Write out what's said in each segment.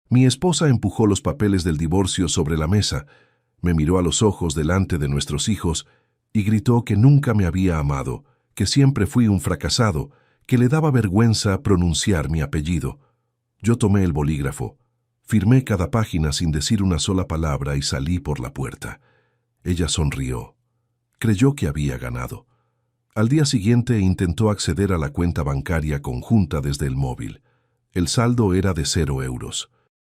Mi esposa empujó los papeles del divorcio sobre la mesa, me miró a los ojos delante de nuestros hijos y gritó que nunca me había amado, que siempre fui un fracasado, que le daba vergüenza pronunciar mi apellido. Yo tomé el bolígrafo, firmé cada página sin decir una sola palabra y salí por la puerta. Ella sonrió. Creyó que había ganado. Al día siguiente intentó acceder a la cuenta bancaria conjunta desde el móvil. El saldo era de 0 euros.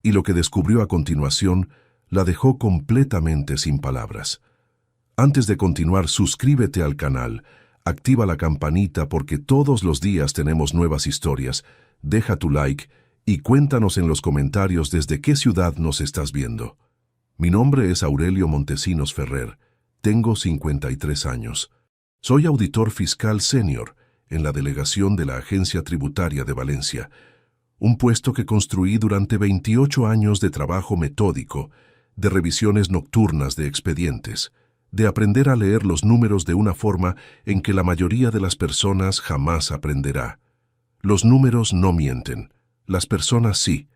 Y lo que descubrió a continuación la dejó completamente sin palabras. Antes de continuar, suscríbete al canal, activa la campanita porque todos los días tenemos nuevas historias, deja tu like y cuéntanos en los comentarios desde qué ciudad nos estás viendo. Mi nombre es Aurelio Montesinos Ferrer, tengo 53 años. Soy auditor fiscal senior en la delegación de la Agencia Tributaria de Valencia, un puesto que construí durante 28 años de trabajo metódico, de revisiones nocturnas de expedientes, de aprender a leer los números de una forma en que la mayoría de las personas jamás aprenderá. Los números no mienten, las personas sí.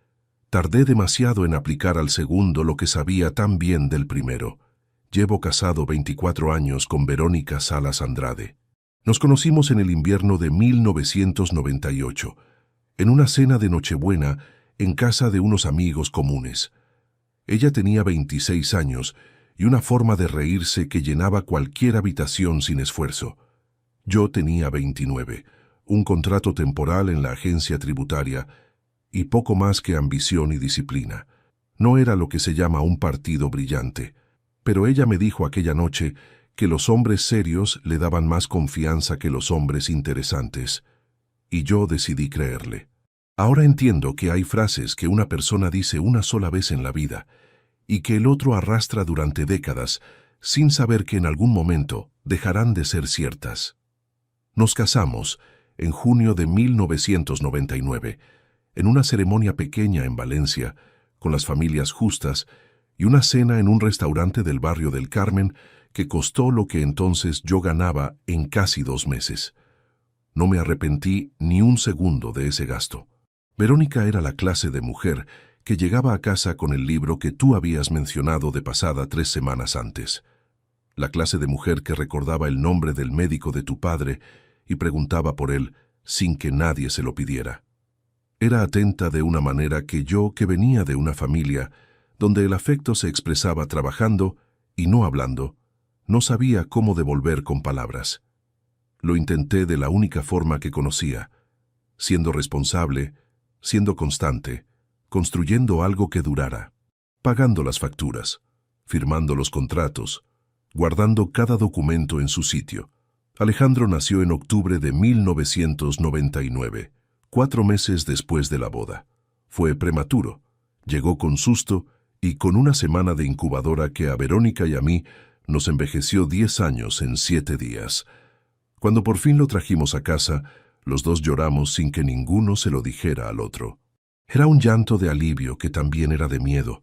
Tardé demasiado en aplicar al segundo lo que sabía tan bien del primero. Llevo casado 24 años con Verónica Salas Andrade. Nos conocimos en el invierno de 1998, en una cena de Nochebuena en casa de unos amigos comunes. Ella tenía 26 años y una forma de reírse que llenaba cualquier habitación sin esfuerzo. Yo tenía 29, un contrato temporal en la agencia tributaria y poco más que ambición y disciplina. No era lo que se llama un partido brillante, pero ella me dijo aquella noche que los hombres serios le daban más confianza que los hombres interesantes, y yo decidí creerle. Ahora entiendo que hay frases que una persona dice una sola vez en la vida y que el otro arrastra durante décadas sin saber que en algún momento dejarán de ser ciertas. Nos casamos en junio de 1999, en una ceremonia pequeña en Valencia, con las familias justas, y una cena en un restaurante del barrio del Carmen que costó lo que entonces yo ganaba en casi 2 meses. No me arrepentí ni un segundo de ese gasto. Verónica era la clase de mujer que llegaba a casa con el libro que tú habías mencionado de pasada 3 semanas antes. La clase de mujer que recordaba el nombre del médico de tu padre y preguntaba por él sin que nadie se lo pidiera. Era atenta de una manera que yo, que venía de una familia donde el afecto se expresaba trabajando y no hablando, no sabía cómo devolver con palabras. Lo intenté de la única forma que conocía, siendo responsable, siendo constante, construyendo algo que durara, pagando las facturas, firmando los contratos, guardando cada documento en su sitio. Alejandro nació en octubre de 1999, 4 meses después de la boda. Fue prematuro, llegó con susto y con una semana de incubadora que a Verónica y a mí nos envejeció 10 años en 7 días. Cuando por fin lo trajimos a casa, los dos lloramos sin que ninguno se lo dijera al otro. Era un llanto de alivio que también era de miedo,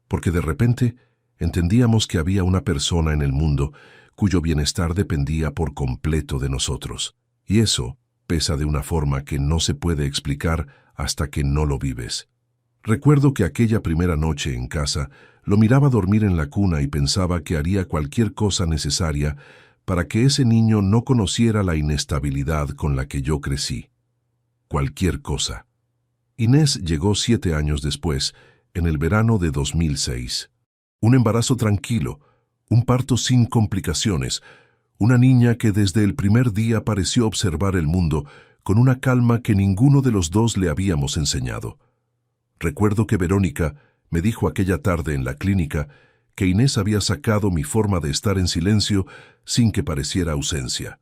porque de repente entendíamos que había una persona en el mundo cuyo bienestar dependía por completo de nosotros. Y eso pesa de una forma que no se puede explicar hasta que no lo vives. Recuerdo que aquella primera noche en casa lo miraba dormir en la cuna y pensaba que haría cualquier cosa necesaria para que ese niño no conociera la inestabilidad con la que yo crecí. Cualquier cosa. Inés llegó 7 años después, en el verano de 2006. Un embarazo tranquilo, un parto sin complicaciones, una niña que desde el primer día pareció observar el mundo con una calma que ninguno de los dos le habíamos enseñado. Recuerdo que Verónica me dijo aquella tarde en la clínica que Inés había sacado mi forma de estar en silencio sin que pareciera ausencia.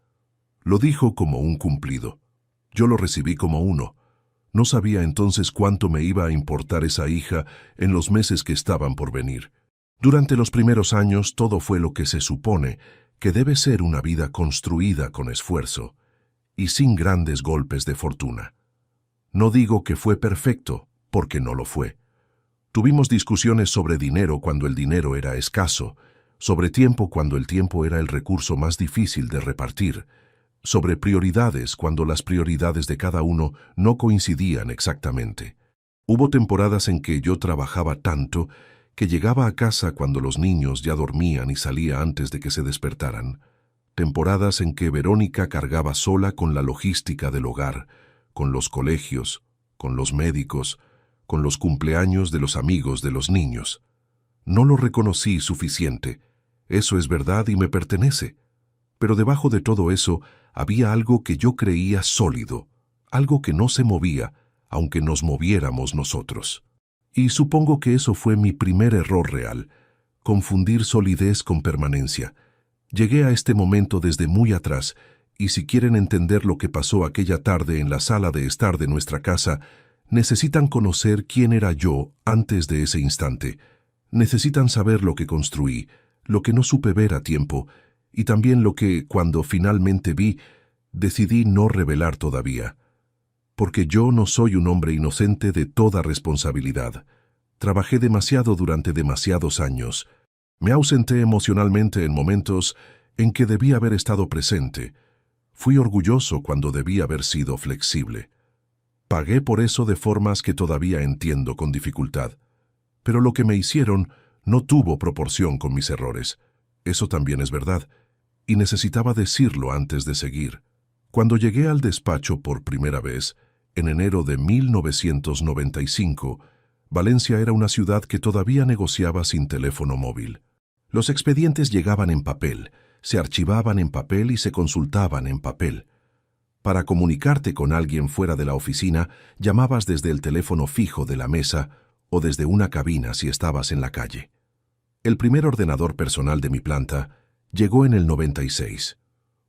Lo dijo como un cumplido. Yo lo recibí como uno. No sabía entonces cuánto me iba a importar esa hija en los meses que estaban por venir. Durante los primeros años todo fue lo que se supone que debe ser una vida construida con esfuerzo y sin grandes golpes de fortuna. No digo que fue perfecto, porque no lo fue. Tuvimos discusiones sobre dinero cuando el dinero era escaso, sobre tiempo cuando el tiempo era el recurso más difícil de repartir, sobre prioridades cuando las prioridades de cada uno no coincidían exactamente. Hubo temporadas en que yo trabajaba tanto que llegaba a casa cuando los niños ya dormían y salía antes de que se despertaran. Temporadas en que Verónica cargaba sola con la logística del hogar, con los colegios, con los médicos, con los cumpleaños de los amigos de los niños. No lo reconocí suficiente. Eso es verdad y me pertenece. Pero debajo de todo eso había algo que yo creía sólido, algo que no se movía, aunque nos moviéramos nosotros. Y supongo que eso fue mi primer error real, confundir solidez con permanencia. Llegué a este momento desde muy atrás, y si quieren entender lo que pasó aquella tarde en la sala de estar de nuestra casa, necesitan conocer quién era yo antes de ese instante. Necesitan saber lo que construí, lo que no supe ver a tiempo, y también lo que, cuando finalmente vi, decidí no revelar todavía. Porque yo no soy un hombre inocente de toda responsabilidad. Trabajé demasiado durante demasiados años. Me ausenté emocionalmente en momentos en que debí haber estado presente. Fui orgulloso cuando debí haber sido flexible. Pagué por eso de formas que todavía entiendo con dificultad. Pero lo que me hicieron no tuvo proporción con mis errores. Eso también es verdad, y necesitaba decirlo antes de seguir. Cuando llegué al despacho por primera vez, en enero de 1995, Valencia era una ciudad que todavía negociaba sin teléfono móvil. Los expedientes llegaban en papel, se archivaban en papel y se consultaban en papel. Para comunicarte con alguien fuera de la oficina, llamabas desde el teléfono fijo de la mesa o desde una cabina si estabas en la calle. El primer ordenador personal de mi planta llegó en el 96.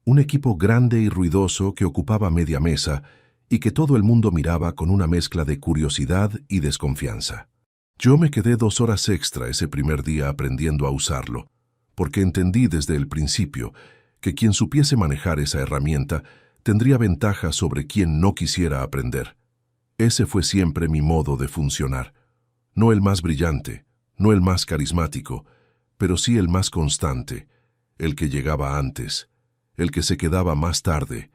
Un equipo grande y ruidoso que ocupaba media mesa y que todo el mundo miraba con una mezcla de curiosidad y desconfianza. Yo me quedé 2 horas extra ese primer día aprendiendo a usarlo, porque entendí desde el principio que quien supiese manejar esa herramienta tendría ventaja sobre quien no quisiera aprender. Ese fue siempre mi modo de funcionar. No el más brillante, no el más carismático, pero sí el más constante, el que llegaba antes, el que se quedaba más tarde,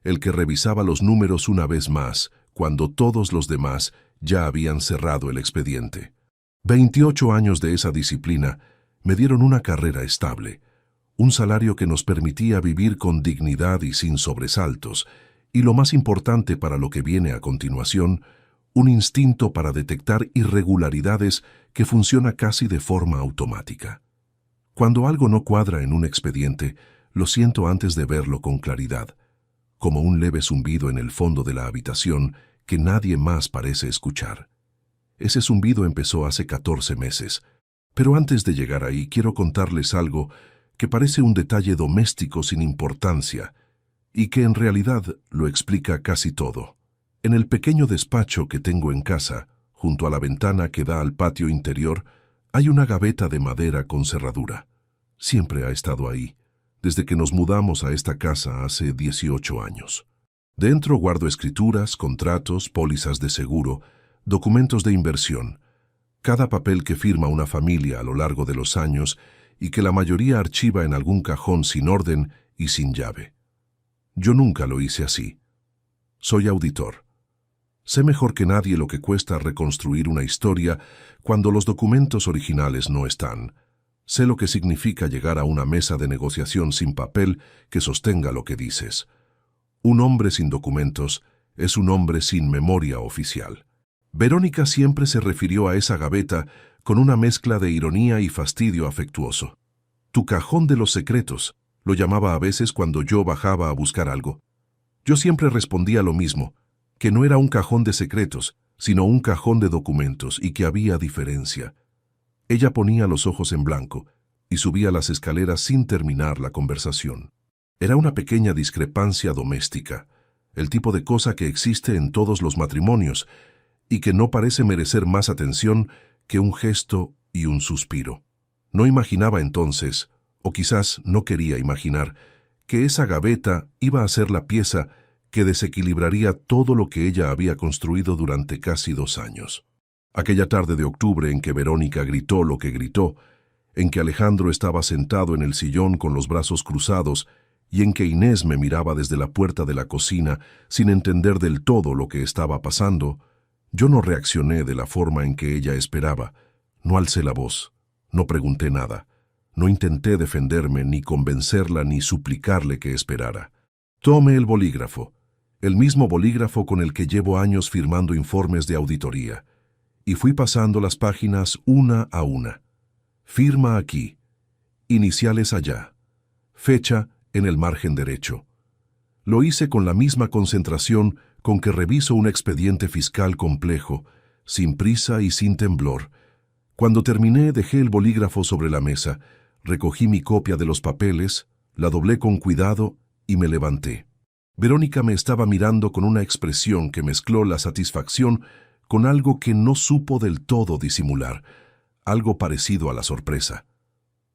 el que revisaba los números una vez más, cuando todos los demás ya habían cerrado el expediente. 28 años de esa disciplina me dieron una carrera estable, un salario que nos permitía vivir con dignidad y sin sobresaltos, y lo más importante para lo que viene a continuación, un instinto para detectar irregularidades que funciona casi de forma automática. Cuando algo no cuadra en un expediente, lo siento antes de verlo con claridad, como un leve zumbido en el fondo de la habitación que nadie más parece escuchar. Ese zumbido empezó hace 14 meses, pero antes de llegar ahí quiero contarles algo que parece un detalle doméstico sin importancia y que en realidad lo explica casi todo. En el pequeño despacho que tengo en casa, junto a la ventana que da al patio interior, hay una gaveta de madera con cerradura. Siempre ha estado ahí, desde que nos mudamos a esta casa hace 18 años. Dentro guardo escrituras, contratos, pólizas de seguro, documentos de inversión, cada papel que firma una familia a lo largo de los años y que la mayoría archiva en algún cajón sin orden y sin llave. Yo nunca lo hice así. Soy auditor. Sé mejor que nadie lo que cuesta reconstruir una historia cuando los documentos originales no están. Sé lo que significa llegar a una mesa de negociación sin papel que sostenga lo que dices. Un hombre sin documentos es un hombre sin memoria oficial. Verónica siempre se refirió a esa gaveta con una mezcla de ironía y fastidio afectuoso. Tu cajón de los secretos, lo llamaba a veces cuando yo bajaba a buscar algo. Yo siempre respondía lo mismo, que no era un cajón de secretos, sino un cajón de documentos y que había diferencia. Ella ponía los ojos en blanco y subía las escaleras sin terminar la conversación. Era una pequeña discrepancia doméstica, el tipo de cosa que existe en todos los matrimonios y que no parece merecer más atención que un gesto y un suspiro. No imaginaba entonces, o quizás no quería imaginar, que esa gaveta iba a ser la pieza que desequilibraría todo lo que ella había construido durante casi 2 años. Aquella tarde de octubre en que Verónica gritó lo que gritó, en que Alejandro estaba sentado en el sillón con los brazos cruzados y en que Inés me miraba desde la puerta de la cocina sin entender del todo lo que estaba pasando, Yo no reaccioné de la forma en que ella esperaba, no alcé la voz, no pregunté nada, no intenté defenderme ni convencerla ni suplicarle que esperara. Tomé el bolígrafo, el mismo bolígrafo con el que llevo años firmando informes de auditoría, y fui pasando las páginas una a una. Firma aquí, iniciales allá, fecha en el margen derecho. Lo hice con la misma concentración con que reviso un expediente fiscal complejo, sin prisa y sin temblor. Cuando terminé, dejé el bolígrafo sobre la mesa, recogí mi copia de los papeles, la doblé con cuidado y me levanté. Verónica me estaba mirando con una expresión que mezcló la satisfacción con algo que no supo del todo disimular, algo parecido a la sorpresa.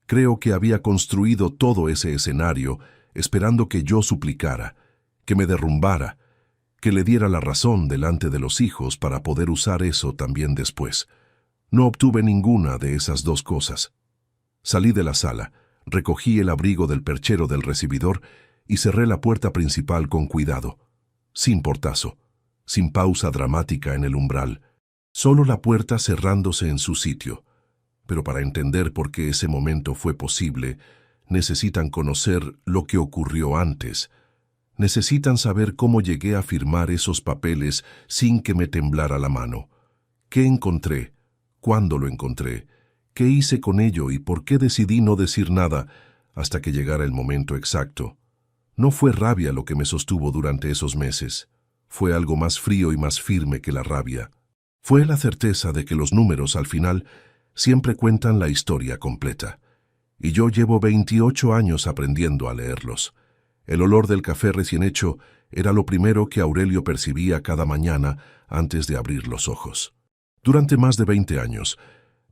Creo que había construido todo ese escenario esperando que yo suplicara, que me derrumbara, que le diera la razón delante de los hijos para poder usar eso también después. No obtuve ninguna de esas dos cosas. Salí de la sala, recogí el abrigo del perchero del recibidor y cerré la puerta principal con cuidado, sin portazo, sin pausa dramática en el umbral, solo la puerta cerrándose en su sitio. Pero para entender por qué ese momento fue posible, necesitan conocer lo que ocurrió antes. Necesitan saber cómo llegué a firmar esos papeles sin que me temblara la mano. ¿Qué encontré? ¿Cuándo lo encontré? ¿Qué hice con ello y por qué decidí no decir nada hasta que llegara el momento exacto? No fue rabia lo que me sostuvo durante esos meses. Fue algo más frío y más firme que la rabia. Fue la certeza de que los números, al final, siempre cuentan la historia completa. Y yo llevo 28 años aprendiendo a leerlos. El olor del café recién hecho era lo primero que Aurelio percibía cada mañana antes de abrir los ojos. Durante más de 20 años,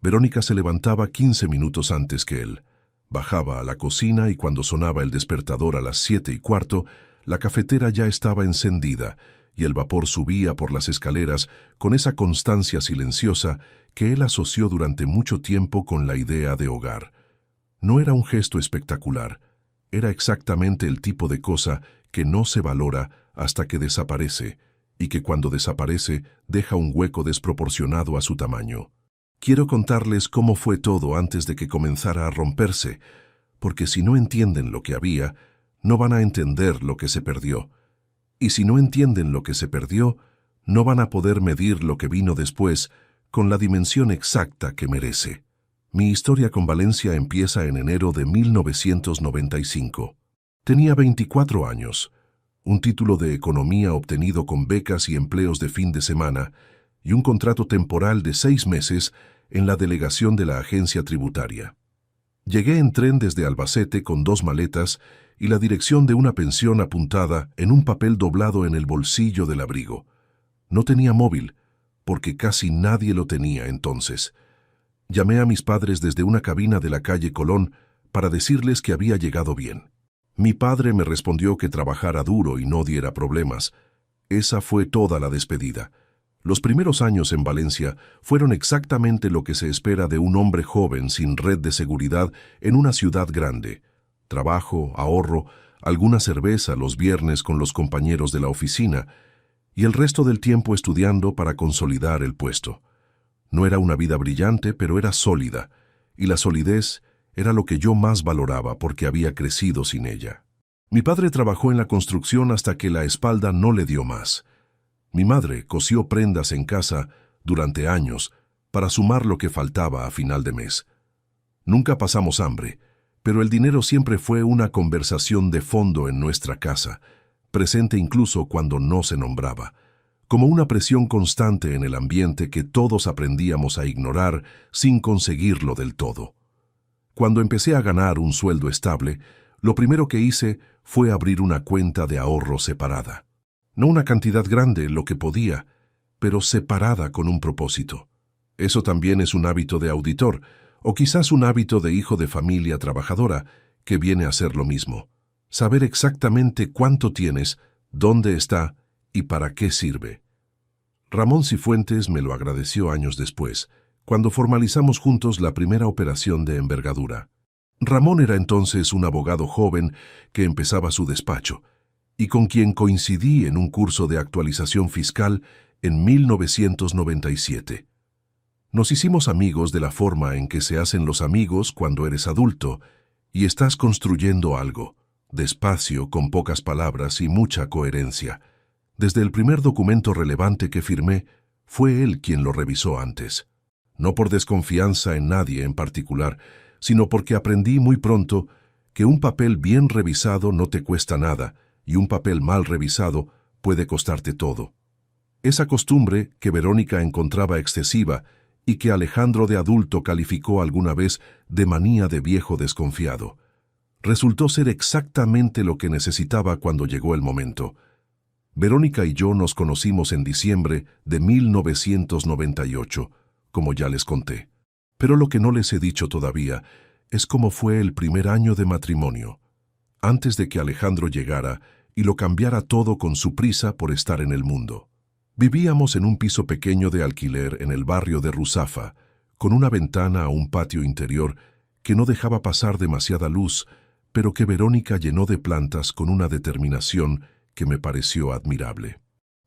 Verónica se levantaba 15 minutos antes que él. Bajaba a la cocina y cuando sonaba el despertador a las 7:15, la cafetera ya estaba encendida y el vapor subía por las escaleras con esa constancia silenciosa que él asoció durante mucho tiempo con la idea de hogar. No era un gesto espectacular, era exactamente el tipo de cosa que no se valora hasta que desaparece, y que cuando desaparece deja un hueco desproporcionado a su tamaño. Quiero contarles cómo fue todo antes de que comenzara a romperse, porque si no entienden lo que había, no van a entender lo que se perdió. Y si no entienden lo que se perdió, no van a poder medir lo que vino después con la dimensión exacta que merece. Mi historia con Valencia empieza en enero de 1995. Tenía 24 años, un título de economía obtenido con becas y empleos de fin de semana y un contrato temporal de 6 meses en la delegación de la agencia tributaria. Llegué en tren desde Albacete con 2 maletas y la dirección de una pensión apuntada en un papel doblado en el bolsillo del abrigo. No tenía móvil, porque casi nadie lo tenía entonces. Llamé a mis padres desde una cabina de la calle Colón para decirles que había llegado bien. Mi padre me respondió que trabajara duro y no diera problemas. Esa fue toda la despedida. Los primeros años en Valencia fueron exactamente lo que se espera de un hombre joven sin red de seguridad en una ciudad grande. Trabajo, ahorro, alguna cerveza los viernes con los compañeros de la oficina y el resto del tiempo estudiando para consolidar el puesto. No era una vida brillante, pero era sólida, y la solidez era lo que yo más valoraba porque había crecido sin ella. Mi padre trabajó en la construcción hasta que la espalda no le dio más. Mi madre cosió prendas en casa durante años para sumar lo que faltaba a final de mes. Nunca pasamos hambre, pero el dinero siempre fue una conversación de fondo en nuestra casa, presente incluso cuando no se nombraba, como una presión constante en el ambiente que todos aprendíamos a ignorar sin conseguirlo del todo. Cuando empecé a ganar un sueldo estable, lo primero que hice fue abrir una cuenta de ahorro separada. No una cantidad grande, lo que podía, pero separada con un propósito. Eso también es un hábito de auditor, o quizás un hábito de hijo de familia trabajadora, que viene a ser lo mismo. Saber exactamente cuánto tienes, dónde está y para qué sirve. Ramón Cifuentes me lo agradeció años después, cuando formalizamos juntos la primera operación de envergadura. Ramón era entonces un abogado joven que empezaba su despacho, y con quien coincidí en un curso de actualización fiscal en 1997. Nos hicimos amigos de la forma en que se hacen los amigos cuando eres adulto y estás construyendo algo, despacio, con pocas palabras y mucha coherencia. Desde el primer documento relevante que firmé, fue él quien lo revisó antes. No por desconfianza en nadie en particular, sino porque aprendí muy pronto que un papel bien revisado no te cuesta nada y un papel mal revisado puede costarte todo. Esa costumbre que Verónica encontraba excesiva y que Alejandro de adulto calificó alguna vez de manía de viejo desconfiado, resultó ser exactamente lo que necesitaba cuando llegó el momento. Verónica y yo nos conocimos en diciembre de 1998, como ya les conté. Pero lo que no les he dicho todavía es cómo fue el primer año de matrimonio, antes de que Alejandro llegara y lo cambiara todo con su prisa por estar en el mundo. Vivíamos en un piso pequeño de alquiler en el barrio de Ruzafa, con una ventana a un patio interior que no dejaba pasar demasiada luz, pero que Verónica llenó de plantas con una determinación que me pareció admirable.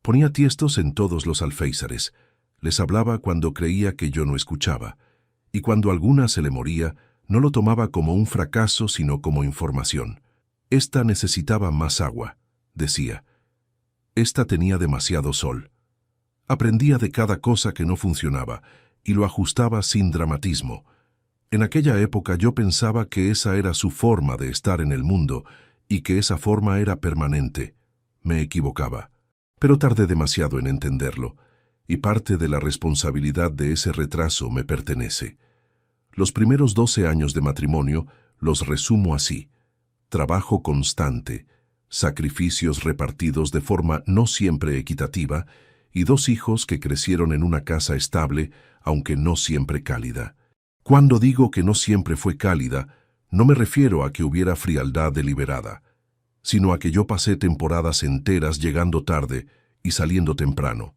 Ponía tiestos en todos los alféizares, les hablaba cuando creía que yo no escuchaba, y cuando alguna se le moría, no lo tomaba como un fracaso sino como información. Esta necesitaba más agua, decía. Esta tenía demasiado sol. Aprendía de cada cosa que no funcionaba y lo ajustaba sin dramatismo. En aquella época yo pensaba que esa era su forma de estar en el mundo y que esa forma era permanente. Me equivocaba, pero tardé demasiado en entenderlo, y parte de la responsabilidad de ese retraso me pertenece. Los primeros 12 años de matrimonio los resumo así: trabajo constante, sacrificios repartidos de forma no siempre equitativa y 2 hijos que crecieron en una casa estable, aunque no siempre cálida. Cuando digo que no siempre fue cálida, no me refiero a que hubiera frialdad deliberada, sino a que yo pasé temporadas enteras llegando tarde y saliendo temprano,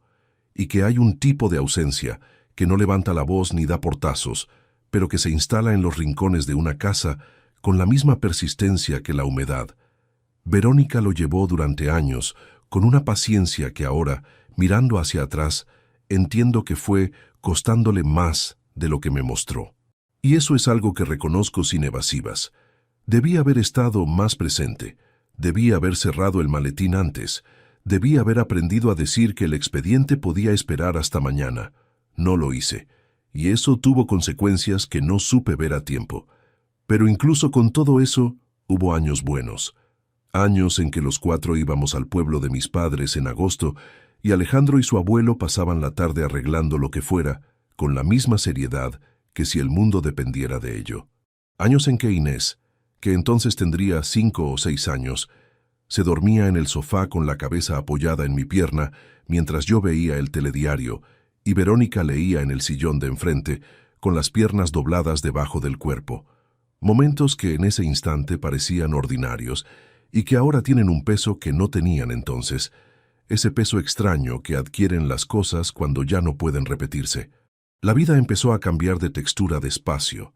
y que hay un tipo de ausencia que no levanta la voz ni da portazos, pero que se instala en los rincones de una casa con la misma persistencia que la humedad. Verónica lo llevó durante años con una paciencia que ahora, mirando hacia atrás, entiendo que fue costándole más de lo que me mostró. Y eso es algo que reconozco sin evasivas. Debí haber estado más presente, debí haber cerrado el maletín antes, debí haber aprendido a decir que el expediente podía esperar hasta mañana. No lo hice, y eso tuvo consecuencias que no supe ver a tiempo. Pero incluso con todo eso, hubo años buenos. Años en que los 4 íbamos al pueblo de mis padres en agosto y Alejandro y su abuelo pasaban la tarde arreglando lo que fuera, con la misma seriedad que si el mundo dependiera de ello. Años en que Inés, que entonces tendría 5 o 6 años, se dormía en el sofá con la cabeza apoyada en mi pierna mientras yo veía el telediario y Verónica leía en el sillón de enfrente con las piernas dobladas debajo del cuerpo. Momentos que en ese instante parecían ordinarios y que ahora tienen un peso que no tenían entonces, ese peso extraño que adquieren las cosas cuando ya no pueden repetirse. La vida empezó a cambiar de textura despacio,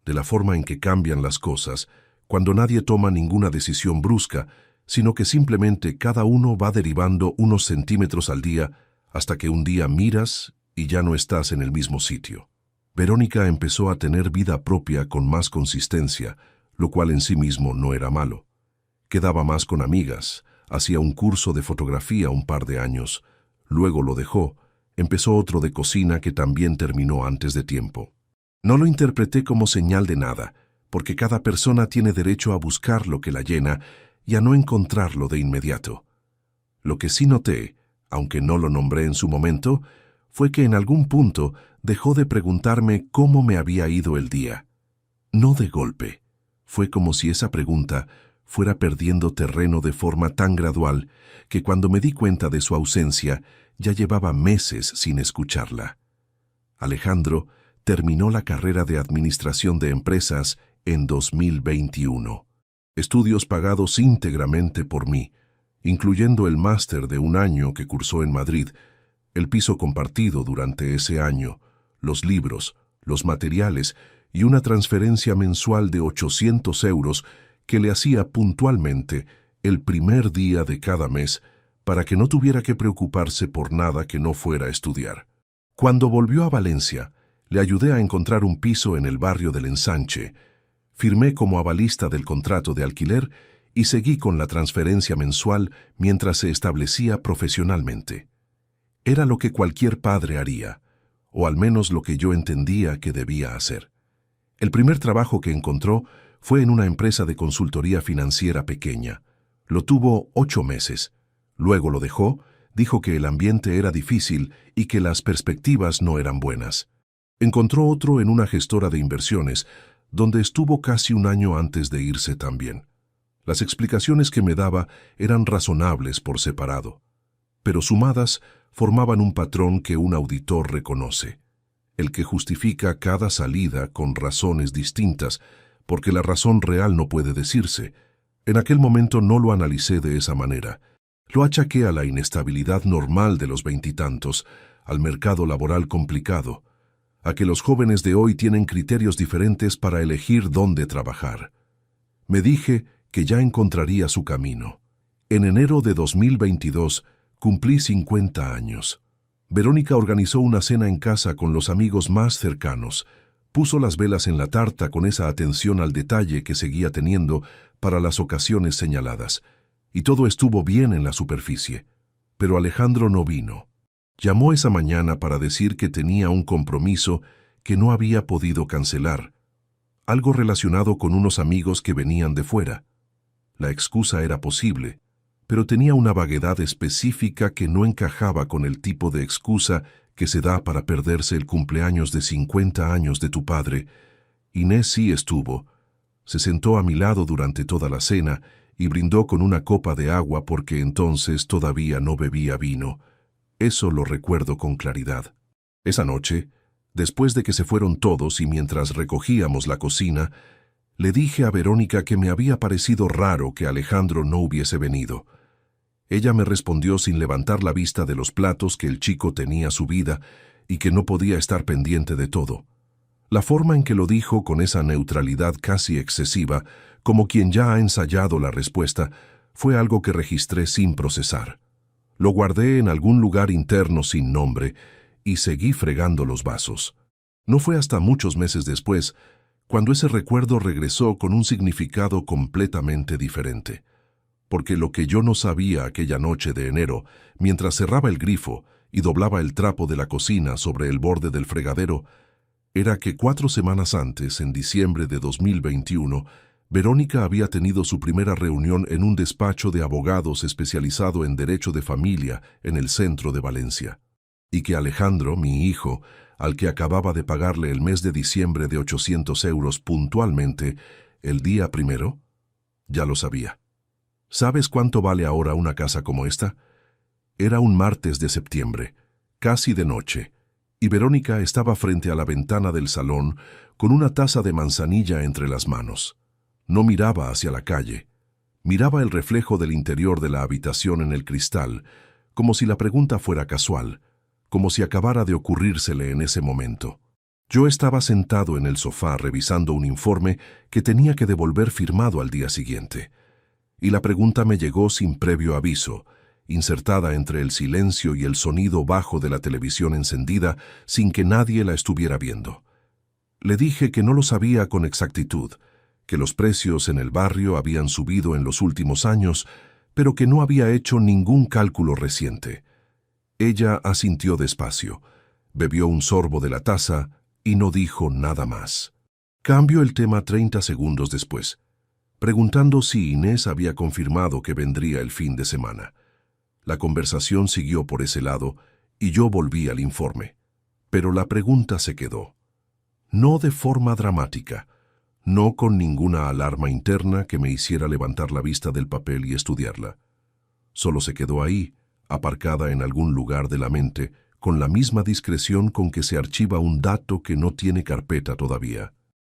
de la forma en que cambian las cosas, cuando nadie toma ninguna decisión brusca, sino que simplemente cada uno va derivando unos centímetros al día hasta que un día miras y ya no estás en el mismo sitio. Verónica empezó a tener vida propia con más consistencia, lo cual en sí mismo no era malo. Quedaba más con amigas, hacía un curso de fotografía un par de años, luego lo dejó, empezó otro de cocina que también terminó antes de tiempo. No lo interpreté como señal de nada, porque cada persona tiene derecho a buscar lo que la llena y a no encontrarlo de inmediato. Lo que sí noté, aunque no lo nombré en su momento, fue que en algún punto dejó de preguntarme cómo me había ido el día. No de golpe. Fue como si esa pregunta fuera perdiendo terreno de forma tan gradual que cuando me di cuenta de su ausencia ya llevaba meses sin escucharla. Alejandro terminó la carrera de Administración de Empresas en 2021. Estudios pagados íntegramente por mí, incluyendo el máster de 1 año que cursó en Madrid, el piso compartido durante ese año, los libros, los materiales y una transferencia mensual de 800 euros que le hacía puntualmente el primer día de cada mes para que no tuviera que preocuparse por nada que no fuera a estudiar. Cuando volvió a Valencia, le ayudé a encontrar un piso en el barrio del Ensanche, firmé como avalista del contrato de alquiler y seguí con la transferencia mensual mientras se establecía profesionalmente. Era lo que cualquier padre haría, o al menos lo que yo entendía que debía hacer. El primer trabajo que encontró fue en una empresa de consultoría financiera pequeña. Lo tuvo 8 meses. Luego lo dejó, dijo que el ambiente era difícil y que las perspectivas no eran buenas. Encontró otro en una gestora de inversiones, donde estuvo casi un año antes de irse también. Las explicaciones que me daba eran razonables por separado, pero sumadas formaban un patrón que un auditor reconoce, el que justifica cada salida con razones distintas, porque la razón real no puede decirse. En aquel momento no lo analicé de esa manera. Lo achaqué a la inestabilidad normal de los veintitantos, al mercado laboral complicado, a que los jóvenes de hoy tienen criterios diferentes para elegir dónde trabajar. Me dije que ya encontraría su camino. En enero de 2022 cumplí 50 años. Verónica organizó una cena en casa con los amigos más cercanos. Puso las velas en la tarta con esa atención al detalle que seguía teniendo para las ocasiones señaladas. Y todo estuvo bien en la superficie. Pero Alejandro no vino. Llamó esa mañana para decir que tenía un compromiso que no había podido cancelar. Algo relacionado con unos amigos que venían de fuera. La excusa era posible, pero tenía una vaguedad específica que no encajaba con el tipo de excusa que se da para perderse el cumpleaños de 50 años de tu padre. Inés sí estuvo. Se sentó a mi lado durante toda la cena y brindó con una copa de agua porque entonces todavía no bebía vino. Eso lo recuerdo con claridad. Esa noche, después de que se fueron todos y mientras recogíamos la cocina, le dije a Verónica que me había parecido raro que Alejandro no hubiese venido. Ella me respondió sin levantar la vista de los platos que el chico tenía a su vida y que no podía estar pendiente de todo. La forma en que lo dijo con esa neutralidad casi excesiva, como quien ya ha ensayado la respuesta, fue algo que registré sin procesar. Lo guardé en algún lugar interno sin nombre y seguí fregando los vasos. No fue hasta muchos meses después cuando ese recuerdo regresó con un significado completamente diferente. Porque lo que yo no sabía aquella noche de enero, mientras cerraba el grifo y doblaba el trapo de la cocina sobre el borde del fregadero, era que 4 semanas antes, en diciembre de 2021, Verónica había tenido su primera reunión en un despacho de abogados especializado en derecho de familia en el centro de Valencia, y que Alejandro, mi hijo, al que acababa de pagarle el mes de diciembre de 800 euros puntualmente, el día primero, ya lo sabía. ¿Sabes cuánto vale ahora una casa como esta? Era un martes de septiembre, casi de noche, y Verónica estaba frente a la ventana del salón con una taza de manzanilla entre las manos. No miraba hacia la calle. Miraba el reflejo del interior de la habitación en el cristal, como si la pregunta fuera casual, como si acabara de ocurrírsele en ese momento. Yo estaba sentado en el sofá revisando un informe que tenía que devolver firmado al día siguiente. Y la pregunta me llegó sin previo aviso, insertada entre el silencio y el sonido bajo de la televisión encendida, sin que nadie la estuviera viendo. Le dije que no lo sabía con exactitud, que los precios en el barrio habían subido en los últimos años, pero que no había hecho ningún cálculo reciente. Ella asintió despacio, bebió un sorbo de la taza y no dijo nada más. Cambió el tema 30 segundos después, preguntando si Inés había confirmado que vendría el fin de semana. La conversación siguió por ese lado y yo volví al informe. Pero la pregunta se quedó. No de forma dramática, no con ninguna alarma interna que me hiciera levantar la vista del papel y estudiarla. Solo se quedó ahí, aparcada en algún lugar de la mente, con la misma discreción con que se archiva un dato que no tiene carpeta todavía.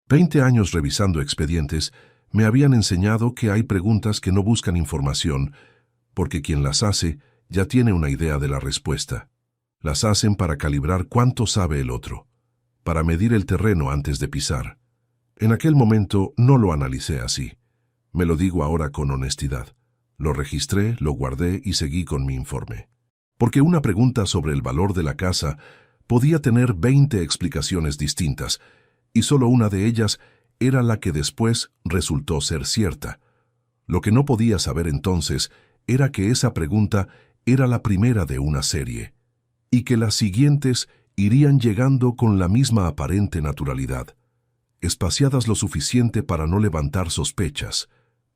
20 años revisando expedientes me habían enseñado que hay preguntas que no buscan información, porque quien las hace ya tiene una idea de la respuesta. Las hacen para calibrar cuánto sabe el otro, para medir el terreno antes de pisar. En aquel momento no lo analicé así. Me lo digo ahora con honestidad. Lo registré, lo guardé y seguí con mi informe. Porque una pregunta sobre el valor de la casa podía tener 20 explicaciones distintas, y solo una de ellas era la que después resultó ser cierta. Lo que no podía saber entonces era que esa pregunta era la primera de una serie, y que las siguientes irían llegando con la misma aparente naturalidad, espaciadas lo suficiente para no levantar sospechas,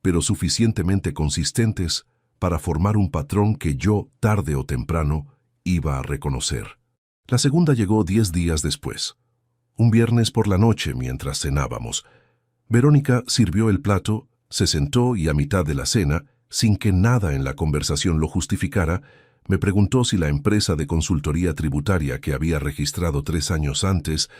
pero suficientemente consistentes para formar un patrón que yo, tarde o temprano, iba a reconocer. La segunda llegó 10 días después. Un viernes por la noche, mientras cenábamos, Verónica sirvió el plato, se sentó y a mitad de la cena, sin que nada en la conversación lo justificara, me preguntó si la empresa de consultoría tributaria que había registrado 3 años antes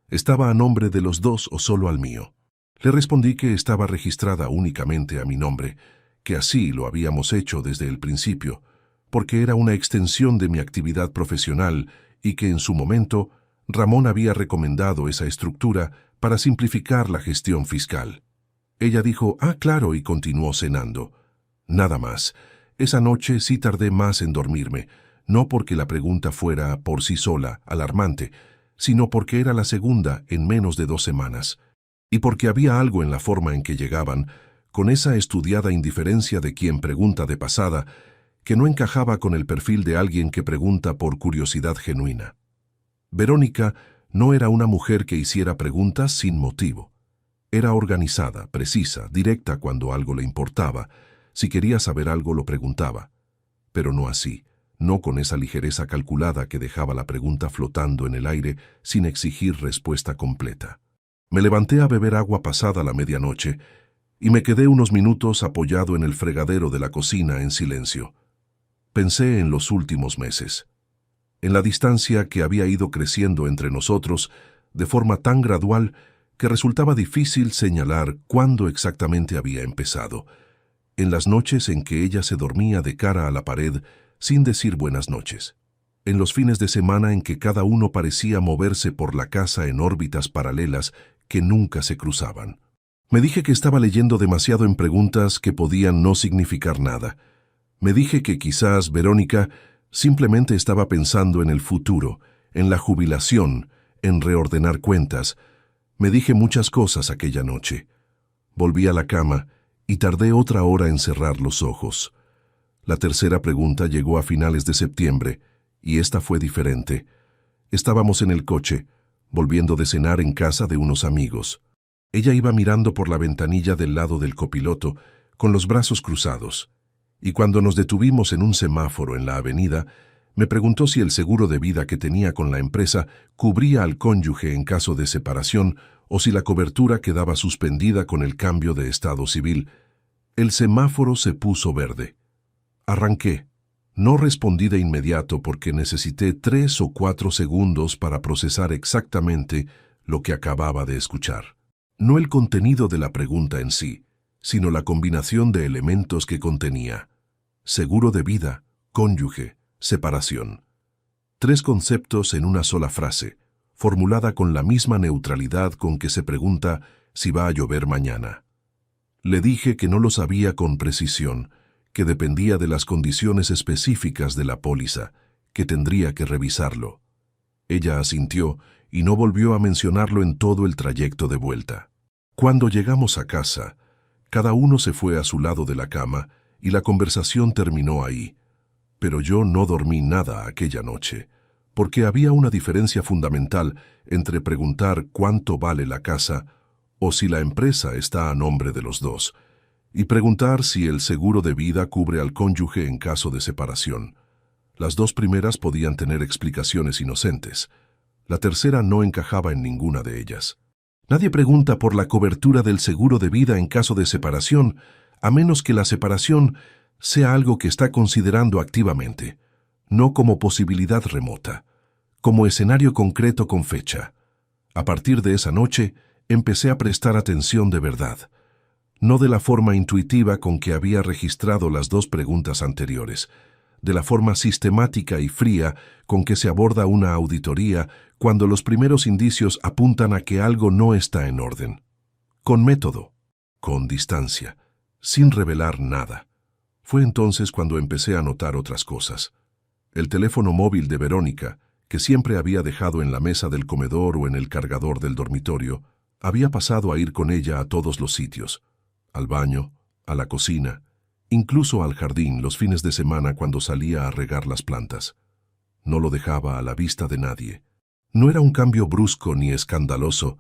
estaba a nombre de los dos o solo al mío. Le respondí que estaba registrada únicamente a mi nombre, que así lo habíamos hecho desde el principio, porque era una extensión de mi actividad profesional y que en su momento Ramón había recomendado esa estructura para simplificar la gestión fiscal. Ella dijo, claro, y continuó cenando. Nada más. Esa noche sí tardé más en dormirme, no porque la pregunta fuera por sí sola alarmante, sino porque era la segunda en menos de 2 semanas, y porque había algo en la forma en que llegaban, con esa estudiada indiferencia de quien pregunta de pasada, que no encajaba con el perfil de alguien que pregunta por curiosidad genuina. Verónica no era una mujer que hiciera preguntas sin motivo. Era organizada, precisa, directa cuando algo le importaba. Si quería saber algo lo preguntaba. Pero no así, no con esa ligereza calculada que dejaba la pregunta flotando en el aire sin exigir respuesta completa. Me levanté a beber agua pasada la medianoche y me quedé unos minutos apoyado en el fregadero de la cocina en silencio. Pensé en los últimos meses, en la distancia que había ido creciendo entre nosotros de forma tan gradual que resultaba difícil señalar cuándo exactamente había empezado, en las noches en que ella se dormía de cara a la pared sin decir buenas noches, en los fines de semana en que cada uno parecía moverse por la casa en órbitas paralelas que nunca se cruzaban. Me dije que estaba leyendo demasiado en preguntas que podían no significar nada. Me dije que quizás Verónica simplemente estaba pensando en el futuro, en la jubilación, en reordenar cuentas. Me dije muchas cosas aquella noche. Volví a la cama y tardé otra hora en cerrar los ojos. La tercera pregunta llegó a finales de septiembre, y esta fue diferente. Estábamos en el coche, volviendo de cenar en casa de unos amigos. Ella iba mirando por la ventanilla del lado del copiloto, con los brazos cruzados, y cuando nos detuvimos en un semáforo en la avenida, me preguntó si el seguro de vida que tenía con la empresa cubría al cónyuge en caso de separación o si la cobertura quedaba suspendida con el cambio de estado civil. El semáforo se puso verde. Arranqué. No respondí de inmediato porque necesité 3 o 4 segundos para procesar exactamente lo que acababa de escuchar. No el contenido de la pregunta en sí, sino la combinación de elementos que contenía. Seguro de vida, cónyuge, separación. 3 conceptos en una sola frase, formulada con la misma neutralidad con que se pregunta si va a llover mañana. Le dije que no lo sabía con precisión, que dependía de las condiciones específicas de la póliza, que tendría que revisarlo. Ella asintió y no volvió a mencionarlo en todo el trayecto de vuelta. Cuando llegamos a casa, cada uno se fue a su lado de la cama y la conversación terminó ahí. Pero yo no dormí nada aquella noche, porque había una diferencia fundamental entre preguntar cuánto vale la casa o si la empresa está a nombre de los dos, y preguntar si el seguro de vida cubre al cónyuge en caso de separación. Las 2 primeras podían tener explicaciones inocentes. La tercera no encajaba en ninguna de ellas. Nadie pregunta por la cobertura del seguro de vida en caso de separación, a menos que la separación sea algo que está considerando activamente, no como posibilidad remota, como escenario concreto con fecha. A partir de esa noche, empecé a prestar atención de verdad, no de la forma intuitiva con que había registrado las 2 preguntas anteriores, de la forma sistemática y fría con que se aborda una auditoría cuando los primeros indicios apuntan a que algo no está en orden. Con método, con distancia, sin revelar nada. Fue entonces cuando empecé a notar otras cosas. El teléfono móvil de Verónica, que siempre había dejado en la mesa del comedor o en el cargador del dormitorio, había pasado a ir con ella a todos los sitios, al baño, a la cocina, incluso al jardín los fines de semana cuando salía a regar las plantas. No lo dejaba a la vista de nadie. No era un cambio brusco ni escandaloso,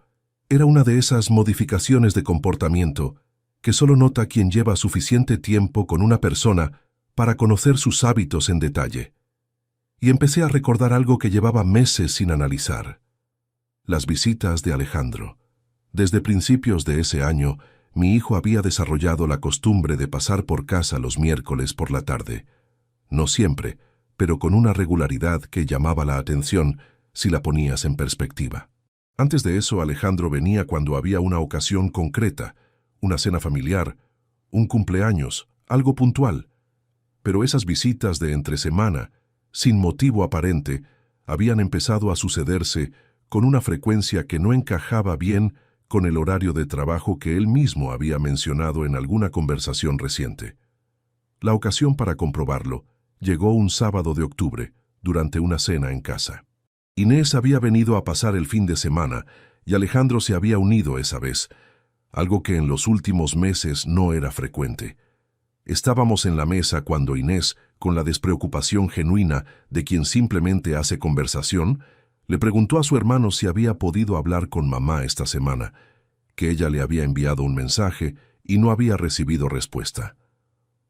era una de esas modificaciones de comportamiento que solo nota quien lleva suficiente tiempo con una persona para conocer sus hábitos en detalle. Y empecé a recordar algo que llevaba meses sin analizar. Las visitas de Alejandro. Desde principios de ese año, mi hijo había desarrollado la costumbre de pasar por casa los miércoles por la tarde. No siempre, pero con una regularidad que llamaba la atención si la ponías en perspectiva. Antes de eso, Alejandro venía cuando había una ocasión concreta, una cena familiar, un cumpleaños, algo puntual. Pero esas visitas de entre semana, sin motivo aparente, habían empezado a sucederse con una frecuencia que no encajaba bien con el horario de trabajo que él mismo había mencionado en alguna conversación reciente. La ocasión para comprobarlo llegó un sábado de octubre, durante una cena en casa. Inés había venido a pasar el fin de semana y Alejandro se había unido esa vez, algo que en los últimos meses no era frecuente. Estábamos en la mesa cuando Inés, con la despreocupación genuina de quien simplemente hace conversación, le preguntó a su hermano si había podido hablar con mamá esta semana, que ella le había enviado un mensaje y no había recibido respuesta.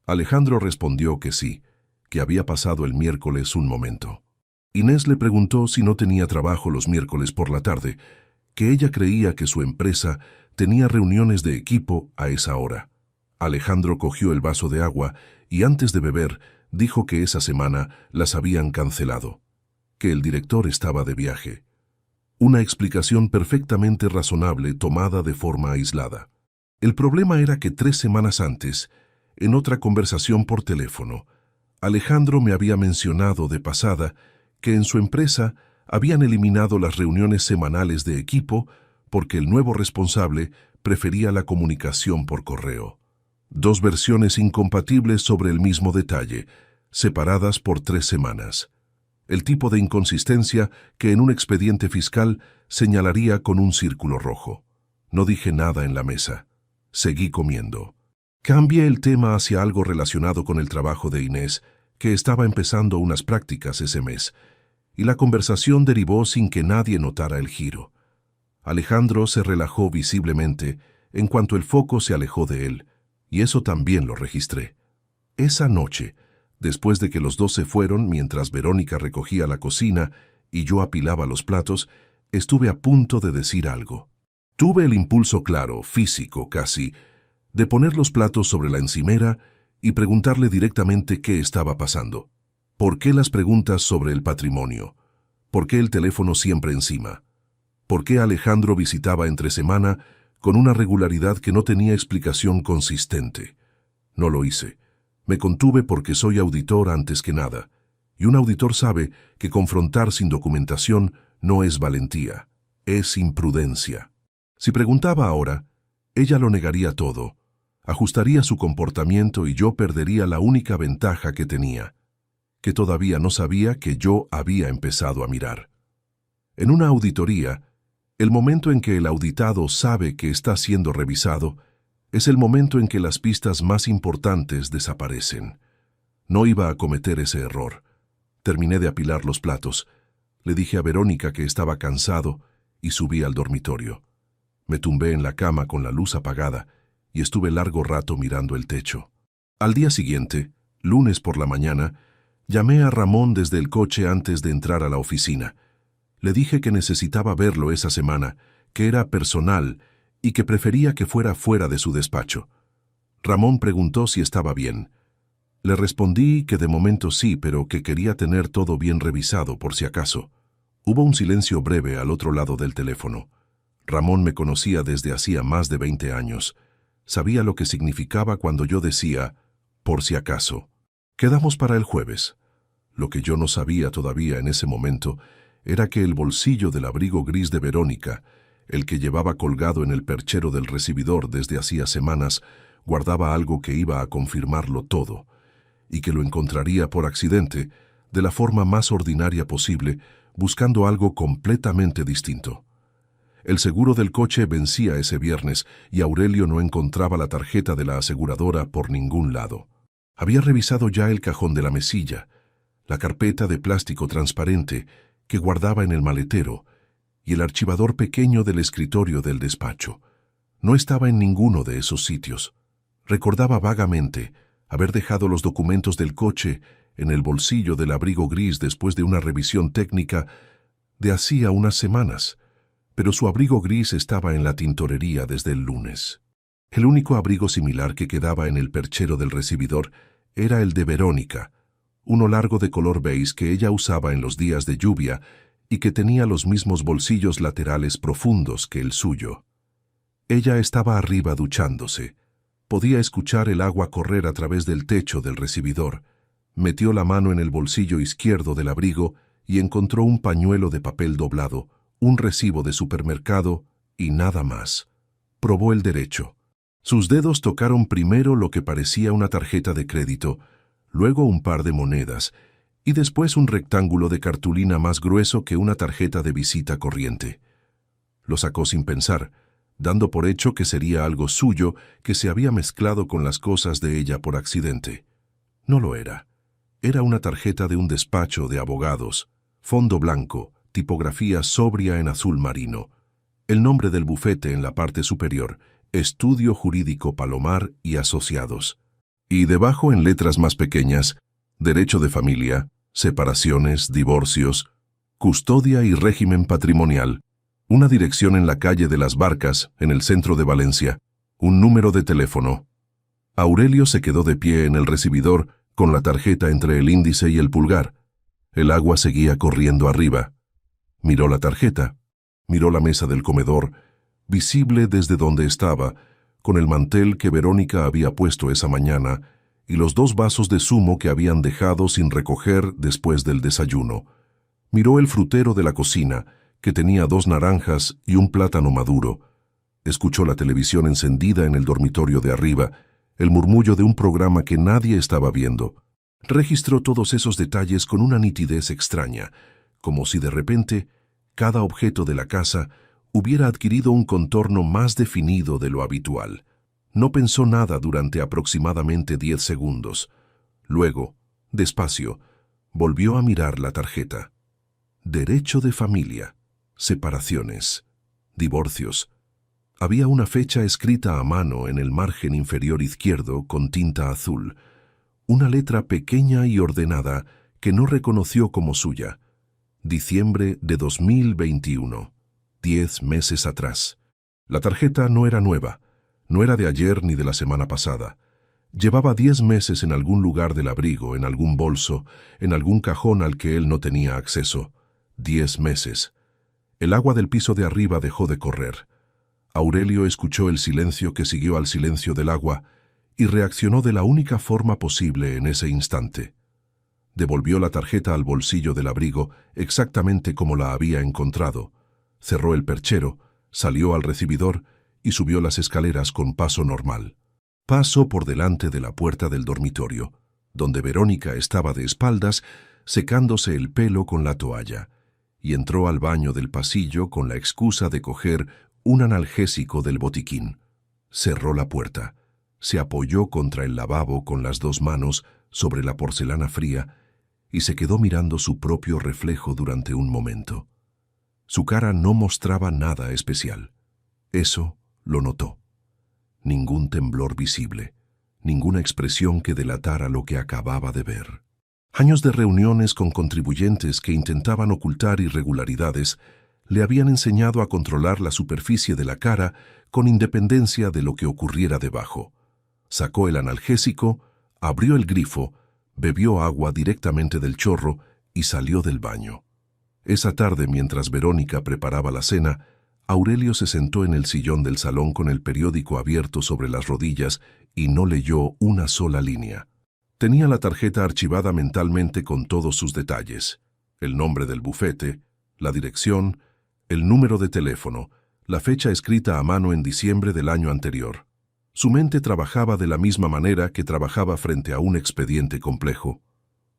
Alejandro respondió que sí, que había pasado el miércoles un momento. Inés le preguntó si no tenía trabajo los miércoles por la tarde, que ella creía que su empresa tenía reuniones de equipo a esa hora. Alejandro cogió el vaso de agua y antes de beber dijo que esa semana las habían cancelado, que el director estaba de viaje. Una explicación perfectamente razonable tomada de forma aislada. El problema era que 3 semanas antes, en otra conversación por teléfono, Alejandro me había mencionado de pasada que en su empresa habían eliminado las reuniones semanales de equipo porque el nuevo responsable prefería la comunicación por correo. 2 versiones incompatibles sobre el mismo detalle, separadas por 3 semanas. El tipo de inconsistencia que en un expediente fiscal señalaría con un círculo rojo. No dije nada en la mesa. Seguí comiendo. Cambié el tema hacia algo relacionado con el trabajo de Inés, que estaba empezando unas prácticas ese mes, y la conversación derivó sin que nadie notara el giro. Alejandro se relajó visiblemente en cuanto el foco se alejó de él, y eso también lo registré. Esa noche, después de que los dos se fueron mientras Verónica recogía la cocina y yo apilaba los platos, estuve a punto de decir algo. Tuve el impulso claro, físico casi, de poner los platos sobre la encimera y preguntarle directamente qué estaba pasando. ¿Por qué las preguntas sobre el patrimonio? ¿Por qué el teléfono siempre encima? ¿Por qué Alejandro visitaba entre semana con una regularidad que no tenía explicación consistente? No lo hice. Me contuve porque soy auditor antes que nada, y un auditor sabe que confrontar sin documentación no es valentía, es imprudencia. Si preguntaba ahora, ella lo negaría todo, ajustaría su comportamiento y yo perdería la única ventaja que tenía, que todavía no sabía que yo había empezado a mirar. En una auditoría, el momento en que el auditado sabe que está siendo revisado es el momento en que las pistas más importantes desaparecen. No iba a cometer ese error. Terminé de apilar los platos. Le dije a Verónica que estaba cansado y subí al dormitorio. Me tumbé en la cama con la luz apagada y estuve largo rato mirando el techo. Al día siguiente, lunes por la mañana, llamé a Ramón desde el coche antes de entrar a la oficina. Le dije que necesitaba verlo esa semana, que era personal y que prefería que fuera fuera de su despacho. Ramón preguntó si estaba bien. Le respondí que de momento sí, pero que quería tener todo bien revisado por si acaso. Hubo un silencio breve al otro lado del teléfono. Ramón me conocía desde hacía más de 20 años. Sabía lo que significaba cuando yo decía, por si acaso. Quedamos para el jueves. Lo que yo no sabía todavía en ese momento era que el bolsillo del abrigo gris de Verónica, el que llevaba colgado en el perchero del recibidor desde hacía semanas, guardaba algo que iba a confirmarlo todo, y que lo encontraría por accidente, de la forma más ordinaria posible, buscando algo completamente distinto. El seguro del coche vencía ese viernes y Aurelio no encontraba la tarjeta de la aseguradora por ningún lado. Había revisado ya el cajón de la mesilla, la carpeta de plástico transparente que guardaba en el maletero y el archivador pequeño del escritorio del despacho. No estaba en ninguno de esos sitios. Recordaba vagamente haber dejado los documentos del coche en el bolsillo del abrigo gris después de una revisión técnica de hacía unas semanas, pero su abrigo gris estaba en la tintorería desde el lunes. El único abrigo similar que quedaba en el perchero del recibidor era el de Verónica, uno largo de color beige que ella usaba en los días de lluvia y que tenía los mismos bolsillos laterales profundos que el suyo. Ella estaba arriba duchándose. Podía escuchar el agua correr a través del techo del recibidor. Metió la mano en el bolsillo izquierdo del abrigo y encontró un pañuelo de papel doblado, un recibo de supermercado y nada más. Probó el derecho. Sus dedos tocaron primero lo que parecía una tarjeta de crédito, luego un par de monedas y después un rectángulo de cartulina más grueso que una tarjeta de visita corriente. Lo sacó sin pensar, dando por hecho que sería algo suyo que se había mezclado con las cosas de ella por accidente. No lo era. Era una tarjeta de un despacho de abogados, fondo blanco, tipografía sobria en azul marino, el nombre del bufete en la parte superior, Estudio Jurídico Palomar y Asociados, y debajo en letras más pequeñas, Derecho de Familia, Separaciones, Divorcios, Custodia y Régimen Patrimonial, una dirección en la calle de las Barcas, en el centro de Valencia, un número de teléfono. Aurelio se quedó de pie en el recibidor con la tarjeta entre el índice y el pulgar. El agua seguía corriendo arriba. Miró la tarjeta, miró la mesa del comedor, visible desde donde estaba, con el mantel que Verónica había puesto esa mañana y los 2 vasos de zumo que habían dejado sin recoger después del desayuno. Miró el frutero de la cocina, que tenía 2 naranjas y un plátano maduro. Escuchó la televisión encendida en el dormitorio de arriba, el murmullo de un programa que nadie estaba viendo. Registró todos esos detalles con una nitidez extraña, como si de repente cada objeto de la casa hubiera adquirido un contorno más definido de lo habitual. No pensó nada durante aproximadamente 10 segundos. Luego, despacio, volvió a mirar la tarjeta. Derecho de familia, separaciones, divorcios. Había una fecha escrita a mano en el margen inferior izquierdo con tinta azul, una letra pequeña y ordenada que no reconoció como suya. Diciembre de 2021, 10 meses atrás. La tarjeta no era nueva, no era de ayer ni de la semana pasada. Llevaba 10 meses en algún lugar del abrigo, en algún bolso, en algún cajón al que él no tenía acceso. 10 meses. El agua del piso de arriba dejó de correr. Aurelio escuchó el silencio que siguió al silencio del agua y reaccionó de la única forma posible en ese instante. Devolvió la tarjeta al bolsillo del abrigo exactamente como la había encontrado. Cerró el perchero, salió al recibidor y subió las escaleras con paso normal. Pasó por delante de la puerta del dormitorio, donde Verónica estaba de espaldas, secándose el pelo con la toalla, y entró al baño del pasillo con la excusa de coger un analgésico del botiquín. Cerró la puerta, se apoyó contra el lavabo con las 2 manos sobre la porcelana fría y se quedó mirando su propio reflejo durante un momento. Su cara no mostraba nada especial. Eso lo notó. Ningún temblor visible, ninguna expresión que delatara lo que acababa de ver. Años de reuniones con contribuyentes que intentaban ocultar irregularidades le habían enseñado a controlar la superficie de la cara con independencia de lo que ocurriera debajo. Sacó el analgésico, abrió el grifo, bebió agua directamente del chorro y salió del baño. Esa tarde, mientras Verónica preparaba la cena, Aurelio se sentó en el sillón del salón con el periódico abierto sobre las rodillas y no leyó una sola línea. Tenía la tarjeta archivada mentalmente con todos sus detalles: el nombre del bufete, la dirección, el número de teléfono, la fecha escrita a mano en diciembre del año anterior. Su mente trabajaba de la misma manera que trabajaba frente a un expediente complejo,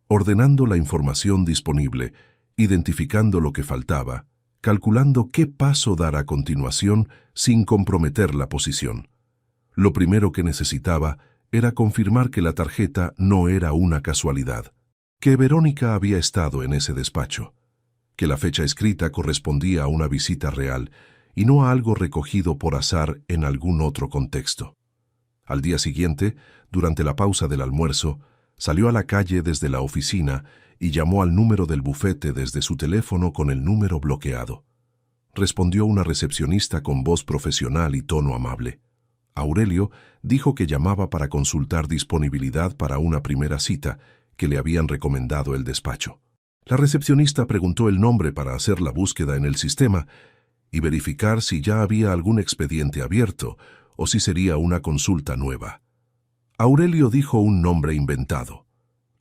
ordenando la información disponible, identificando lo que faltaba, calculando qué paso dar a continuación sin comprometer la posición. Lo primero que necesitaba era confirmar que la tarjeta no era una casualidad, que Verónica había estado en ese despacho, que la fecha escrita correspondía a una visita real y no a algo recogido por azar en algún otro contexto. Al día siguiente, durante la pausa del almuerzo, salió a la calle desde la oficina y llamó al número del bufete desde su teléfono con el número bloqueado. Respondió una recepcionista con voz profesional y tono amable. Aurelio dijo que llamaba para consultar disponibilidad para una primera cita que le habían recomendado el despacho. La recepcionista preguntó el nombre para hacer la búsqueda en el sistema y verificar si ya había algún expediente abierto o si sería una consulta nueva. Aurelio dijo un nombre inventado.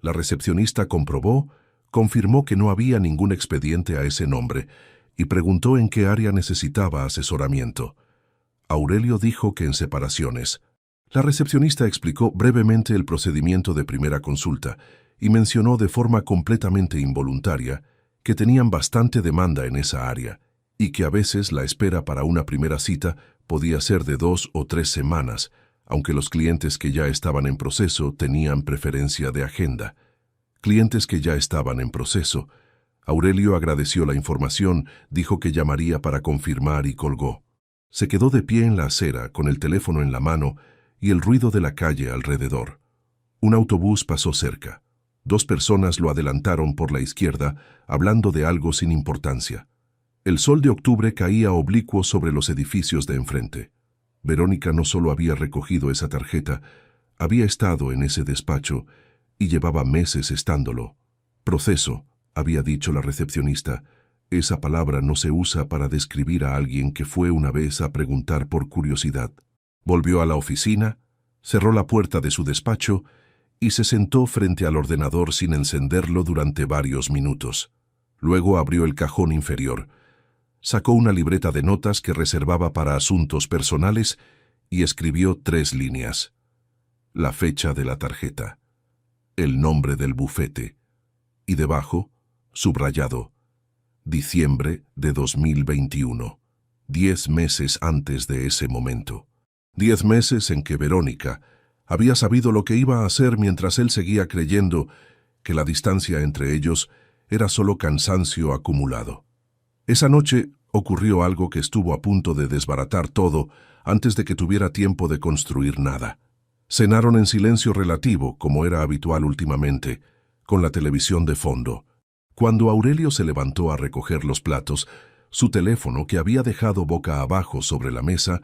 La recepcionista comprobó, confirmó que no había ningún expediente a ese nombre y preguntó en qué área necesitaba asesoramiento. Aurelio dijo que en separaciones. La recepcionista explicó brevemente el procedimiento de primera consulta y mencionó de forma completamente involuntaria que tenían bastante demanda en esa área y que a veces la espera para una primera cita podía ser de 2 o 3 semanas, aunque los clientes que ya estaban en proceso tenían preferencia de agenda. Clientes que ya estaban en proceso. Aurelio agradeció la información, dijo que llamaría para confirmar y colgó. Se quedó de pie en la acera con el teléfono en la mano y el ruido de la calle alrededor. Un autobús pasó cerca. 2 personas lo adelantaron por la izquierda, hablando de algo sin importancia. El sol de octubre caía oblicuo sobre los edificios de enfrente. Verónica no solo había recogido esa tarjeta, había estado en ese despacho y llevaba meses estándolo. Proceso, había dicho la recepcionista. Esa palabra no se usa para describir a alguien que fue una vez a preguntar por curiosidad. Volvió a la oficina, cerró la puerta de su despacho y se sentó frente al ordenador sin encenderlo durante varios minutos. Luego abrió el cajón inferior. Sacó una libreta de notas que reservaba para asuntos personales y escribió 3 líneas. La fecha de la tarjeta, el nombre del bufete y debajo, subrayado, diciembre de 2021, 10 meses antes de ese momento. 10 meses en que Verónica había sabido lo que iba a hacer mientras él seguía creyendo que la distancia entre ellos era solo cansancio acumulado. Esa noche ocurrió algo que estuvo a punto de desbaratar todo antes de que tuviera tiempo de construir nada. Cenaron en silencio relativo, como era habitual últimamente, con la televisión de fondo. Cuando Aurelio se levantó a recoger los platos, su teléfono, que había dejado boca abajo sobre la mesa,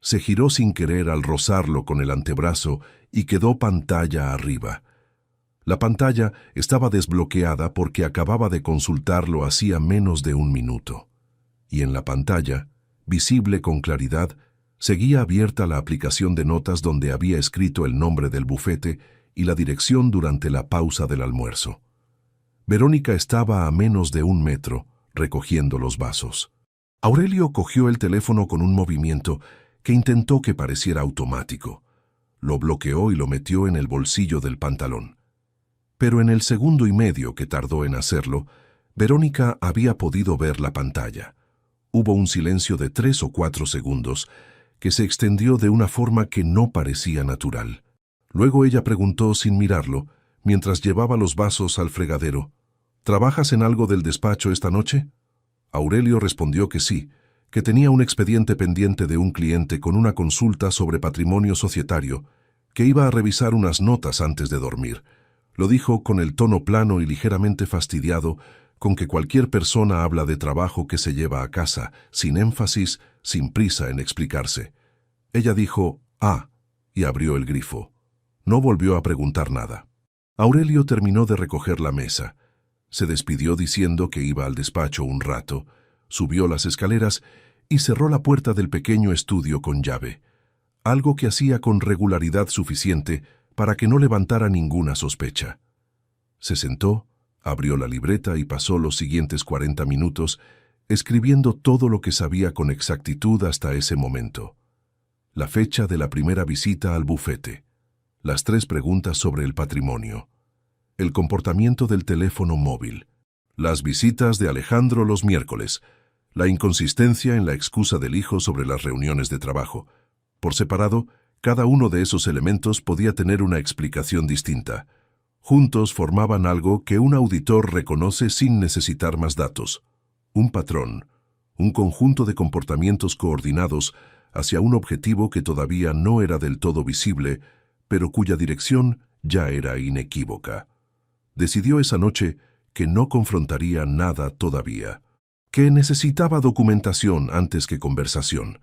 se giró sin querer al rozarlo con el antebrazo y quedó pantalla arriba. La pantalla estaba desbloqueada porque acababa de consultarlo hacía menos de 1 minuto. Y en la pantalla, visible con claridad, seguía abierta la aplicación de notas donde había escrito el nombre del bufete y la dirección durante la pausa del almuerzo. Verónica estaba a menos de 1 metro, recogiendo los vasos. Aurelio cogió el teléfono con un movimiento que intentó que pareciera automático. Lo bloqueó y lo metió en el bolsillo del pantalón. Pero en el 1,5 segundos que tardó en hacerlo, Verónica había podido ver la pantalla. Hubo un silencio de 3 o 4 segundos que se extendió de una forma que no parecía natural. Luego ella preguntó sin mirarlo, mientras llevaba los vasos al fregadero, ¿trabajas en algo del despacho esta noche? Aurelio respondió que sí, que tenía un expediente pendiente de un cliente con una consulta sobre patrimonio societario, que iba a revisar unas notas antes de dormir. Lo dijo con el tono plano y ligeramente fastidiado con que cualquier persona habla de trabajo que se lleva a casa, sin énfasis, sin prisa en explicarse. Ella dijo, «Ah», y abrió el grifo. No volvió a preguntar nada. Aurelio terminó de recoger la mesa. Se despidió diciendo que iba al despacho un rato, subió las escaleras y cerró la puerta del pequeño estudio con llave, algo que hacía con regularidad suficiente para que no levantara ninguna sospecha. Se sentó, abrió la libreta y pasó los siguientes 40 minutos escribiendo todo lo que sabía con exactitud hasta ese momento. la fecha de la primera visita al bufete, las 3 preguntas sobre el patrimonio, el comportamiento del teléfono móvil, las visitas de Alejandro los miércoles, la inconsistencia en la excusa del hijo sobre las reuniones de trabajo. Por separado, cada uno de esos elementos podía tener una explicación distinta. Juntos formaban algo que un auditor reconoce sin necesitar más datos. Un patrón, un conjunto de comportamientos coordinados hacia un objetivo que todavía no era del todo visible, pero cuya dirección ya era inequívoca. Decidió esa noche que no confrontaría nada todavía, que necesitaba documentación antes que conversación,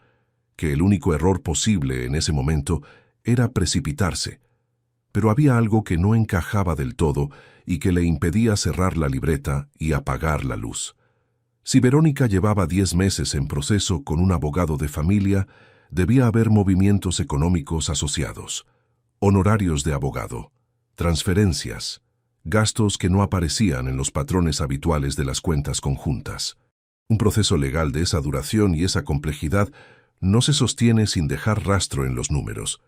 que el único error posible en ese momento era precipitarse. Pero había algo que no encajaba del todo y que le impedía cerrar la libreta y apagar la luz. Si Verónica llevaba 10 meses en proceso con un abogado de familia, debía haber movimientos económicos asociados, honorarios de abogado, transferencias, gastos que no aparecían en los patrones habituales de las cuentas conjuntas. Un proceso legal de esa duración y esa complejidad no se sostiene sin dejar rastro en los números.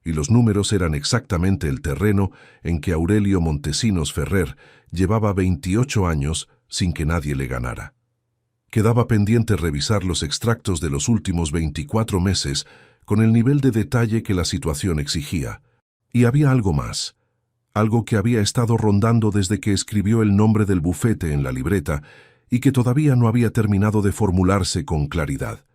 Y los números eran exactamente el terreno en que Aurelio Montesinos Ferrer llevaba 28 años sin que nadie le ganara. Quedaba pendiente revisar los extractos de los últimos 24 meses con el nivel de detalle que la situación exigía. Y había algo más, algo que había estado rondando desde que escribió el nombre del bufete en la libreta y que todavía no había terminado de formularse con claridad.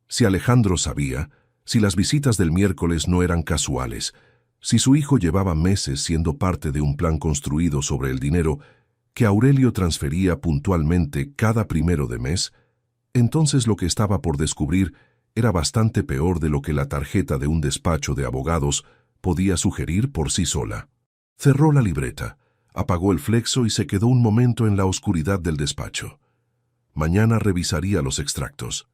Si Alejandro sabía, si las visitas del miércoles no eran casuales, si su hijo llevaba meses siendo parte de un plan construido sobre el dinero que Aurelio transfería puntualmente cada 1 de mes, entonces lo que estaba por descubrir era bastante peor de lo que la tarjeta de un despacho de abogados podía sugerir por sí sola. Cerró la libreta, apagó el flexo y se quedó un momento en la oscuridad del despacho. Mañana revisaría los extractos.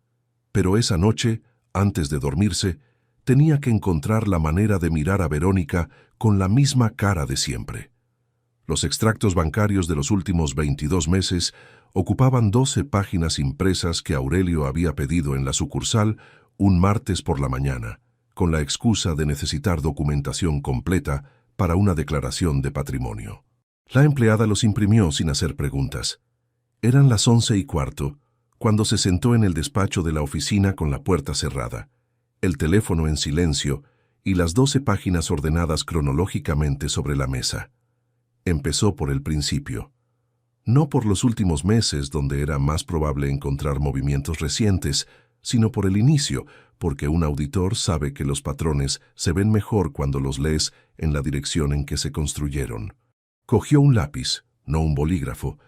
Pero esa noche, antes de dormirse, tenía que encontrar la manera de mirar a Verónica con la misma cara de siempre. Los extractos bancarios de los últimos 22 meses ocupaban 12 páginas impresas que Aurelio había pedido en la sucursal un martes por la mañana, con la excusa de necesitar documentación completa para una declaración de patrimonio. La empleada los imprimió sin hacer preguntas. Eran las 11:15, cuando se sentó en el despacho de la oficina con la puerta cerrada, el teléfono en silencio y las 12 páginas ordenadas cronológicamente sobre la mesa. Empezó por el principio. No por los últimos meses, donde era más probable encontrar movimientos recientes, sino por el inicio, porque un auditor sabe que los patrones se ven mejor cuando los lees en la dirección en que se construyeron. Cogió un lápiz, no un bolígrafo,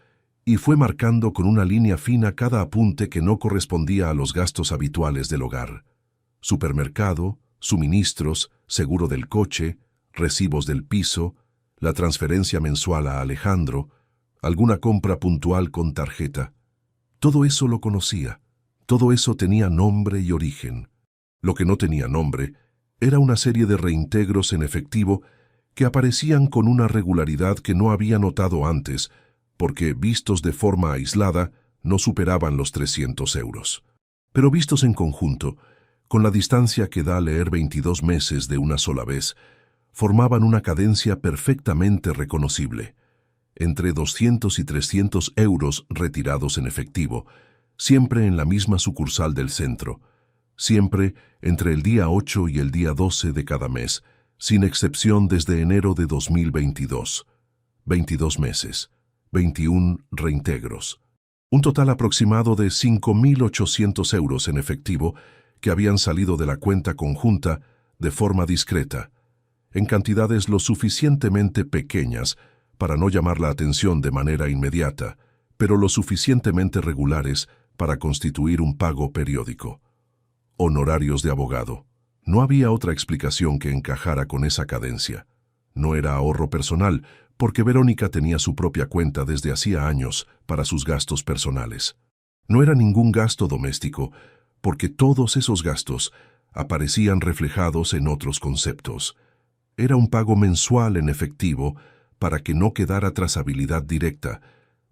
y fue marcando con una línea fina cada apunte que no correspondía a los gastos habituales del hogar. Supermercado, suministros, seguro del coche, recibos del piso, la transferencia mensual a Alejandro, alguna compra puntual con tarjeta. Todo eso lo conocía, todo eso tenía nombre y origen. Lo que no tenía nombre era una serie de reintegros en efectivo que aparecían con una regularidad que no había notado antes, porque vistos de forma aislada no superaban los 300 euros. Pero vistos en conjunto, con la distancia que da leer 22 meses de una sola vez, formaban una cadencia perfectamente reconocible, entre 200 y 300 euros retirados en efectivo, siempre en la misma sucursal del centro, siempre entre el día 8 y el día 12 de cada mes, sin excepción desde enero de 2022. 22 meses, 21 reintegros. Un total aproximado de 5.800 euros en efectivo que habían salido de la cuenta conjunta de forma discreta, en cantidades lo suficientemente pequeñas para no llamar la atención de manera inmediata, pero lo suficientemente regulares para constituir un pago periódico. Honorarios de abogado. No había otra explicación que encajara con esa cadencia. No era ahorro personal, porque Verónica tenía su propia cuenta desde hacía años para sus gastos personales. No era ningún gasto doméstico, porque todos esos gastos aparecían reflejados en otros conceptos. Era un pago mensual en efectivo para que no quedara trazabilidad directa,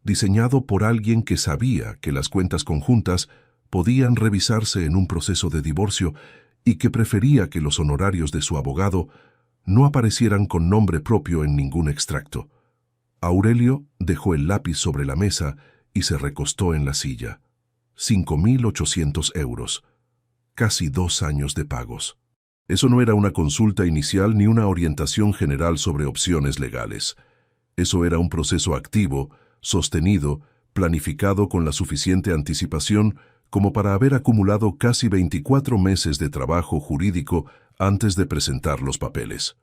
diseñado por alguien que sabía que las cuentas conjuntas podían revisarse en un proceso de divorcio y que prefería que los honorarios de su abogado no aparecieran con nombre propio en ningún extracto. Aurelio dejó el lápiz sobre la mesa y se recostó en la silla. 5.800 euros. Casi 2 años de pagos. Eso no era una consulta inicial ni una orientación general sobre opciones legales. Eso era un proceso activo, sostenido, planificado con la suficiente anticipación como para haber acumulado casi 24 meses de trabajo jurídico antes de presentar los papeles.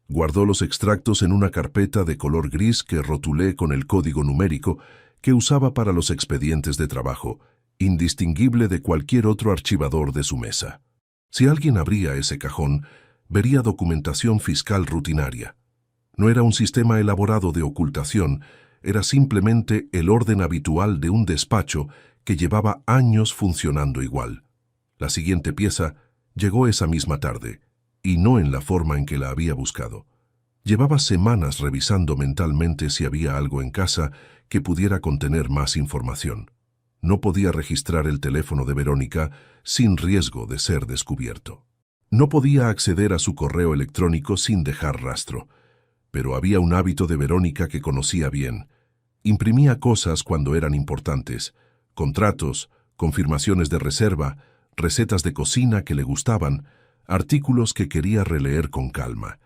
Guardó los extractos en una carpeta de color gris que rotulé con el código numérico que usaba para los expedientes de trabajo, indistinguible de cualquier otro archivador de su mesa. Si alguien abría ese cajón, vería documentación fiscal rutinaria. No era un sistema elaborado de ocultación, era simplemente el orden habitual de un despacho que llevaba años funcionando igual. La siguiente pieza llegó esa misma tarde, y no en la forma en que la había buscado. Llevaba semanas revisando mentalmente si había algo en casa que pudiera contener más información. No podía registrar el teléfono de Verónica sin riesgo de ser descubierto. No podía acceder a su correo electrónico sin dejar rastro. Pero había un hábito de Verónica que conocía bien. Imprimía cosas cuando eran importantes, contratos, confirmaciones de reserva, recetas de cocina que le gustaban, artículos que quería releer con calma.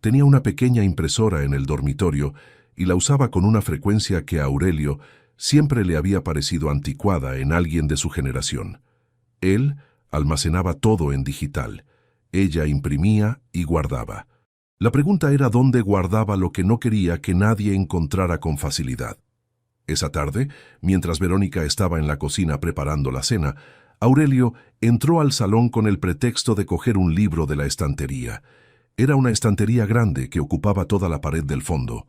Tenía una pequeña impresora en el dormitorio y la usaba con una frecuencia que a Aurelio siempre le había parecido anticuada en alguien de su generación. Él almacenaba todo en digital. Ella imprimía y guardaba. La pregunta era dónde guardaba lo que no quería que nadie encontrara con facilidad. Esa tarde, mientras Verónica estaba en la cocina preparando la cena, Aurelio entró al salón con el pretexto de coger un libro de la estantería. Era una estantería grande que ocupaba toda la pared del fondo,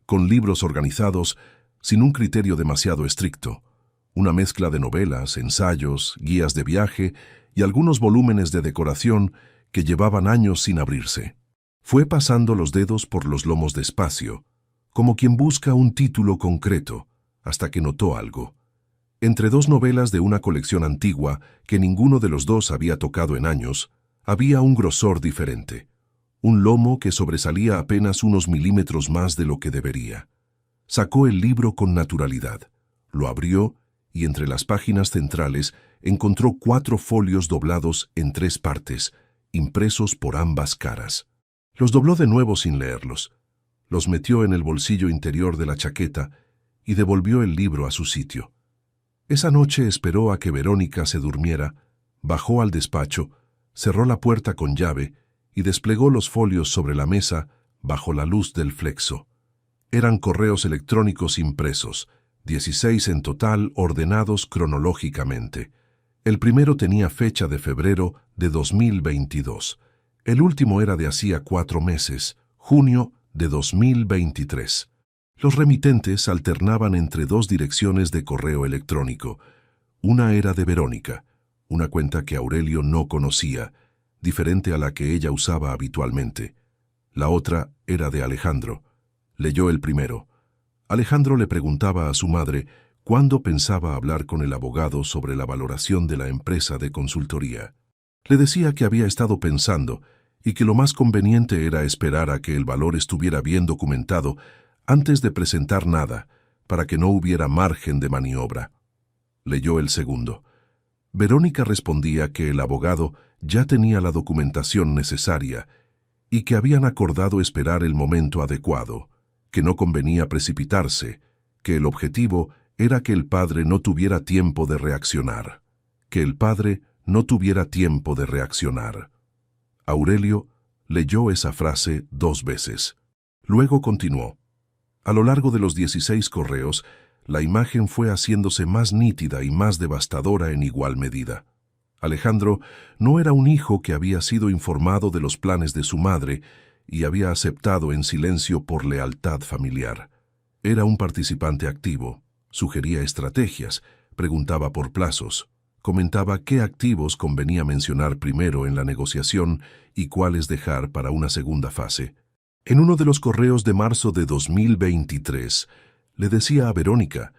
con libros organizados sin un criterio demasiado estricto, una mezcla de novelas, ensayos, guías de viaje y algunos volúmenes de decoración que llevaban años sin abrirse. Fue pasando los dedos por los lomos despacio, como quien busca un título concreto, hasta que notó algo. Entre 2 novelas de una colección antigua que ninguno de los dos había tocado en años, había un grosor diferente, un lomo que sobresalía apenas unos milímetros más de lo que debería. Sacó el libro con naturalidad, lo abrió y entre las páginas centrales encontró 4 folios doblados en 3 partes, impresos por ambas caras. Los dobló de nuevo sin leerlos, los metió en el bolsillo interior de la chaqueta y devolvió el libro a su sitio. Esa noche esperó a que Verónica se durmiera, bajó al despacho, cerró la puerta con llave y desplegó los folios sobre la mesa bajo la luz del flexo. Eran correos electrónicos impresos, 16 en total ordenados cronológicamente. El primero tenía fecha de febrero de 2022. El último era de hacía 4 meses, junio de 2023. Los remitentes alternaban entre 2 direcciones de correo electrónico. Una era de Verónica, una cuenta que Aurelio no conocía, diferente a la que ella usaba habitualmente. La otra era de Alejandro. Leyó el primero. Alejandro le preguntaba a su madre cuándo pensaba hablar con el abogado sobre la valoración de la empresa de consultoría. Le decía que había estado pensando y que lo más conveniente era esperar a que el valor estuviera bien documentado antes de presentar nada, para que no hubiera margen de maniobra. Leyó el segundo. Verónica respondía que el abogado ya tenía la documentación necesaria y que habían acordado esperar el momento adecuado, que no convenía precipitarse, que el objetivo era que el padre no tuviera tiempo de reaccionar, Aurelio leyó esa frase 2 veces. Luego continuó. A lo largo de los 16 correos, la imagen fue haciéndose más nítida y más devastadora en igual medida. Alejandro no era un hijo que había sido informado de los planes de su madre y había aceptado en silencio por lealtad familiar. Era un participante activo, sugería estrategias, preguntaba por plazos, comentaba qué activos convenía mencionar primero en la negociación y cuáles dejar para una segunda fase. En uno de los correos de marzo de 2023, le decía a Verónica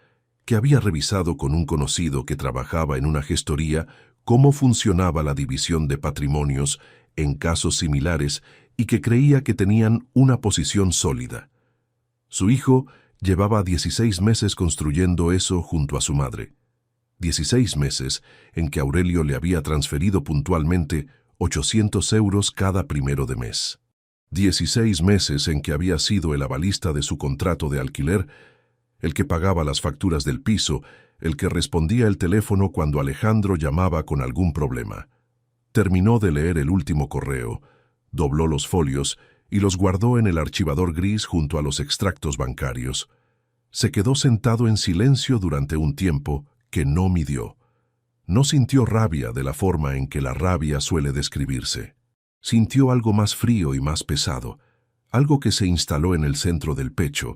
que había revisado con un conocido que trabajaba en una gestoría cómo funcionaba la división de patrimonios en casos similares y que creía que tenían una posición sólida. Su hijo llevaba 16 meses construyendo eso junto a su madre. 16 meses en que Aurelio le había transferido puntualmente 800 euros cada primero de mes. 16 meses en que había sido el avalista de su contrato de alquiler, el que pagaba las facturas del piso, el que respondía el teléfono cuando Alejandro llamaba con algún problema. Terminó de leer el último correo, dobló los folios y los guardó en el archivador gris junto a los extractos bancarios. Se quedó sentado en silencio durante un tiempo que no midió. No sintió rabia de la forma en que la rabia suele describirse. Sintió algo más frío y más pesado, algo que se instaló en el centro del pecho,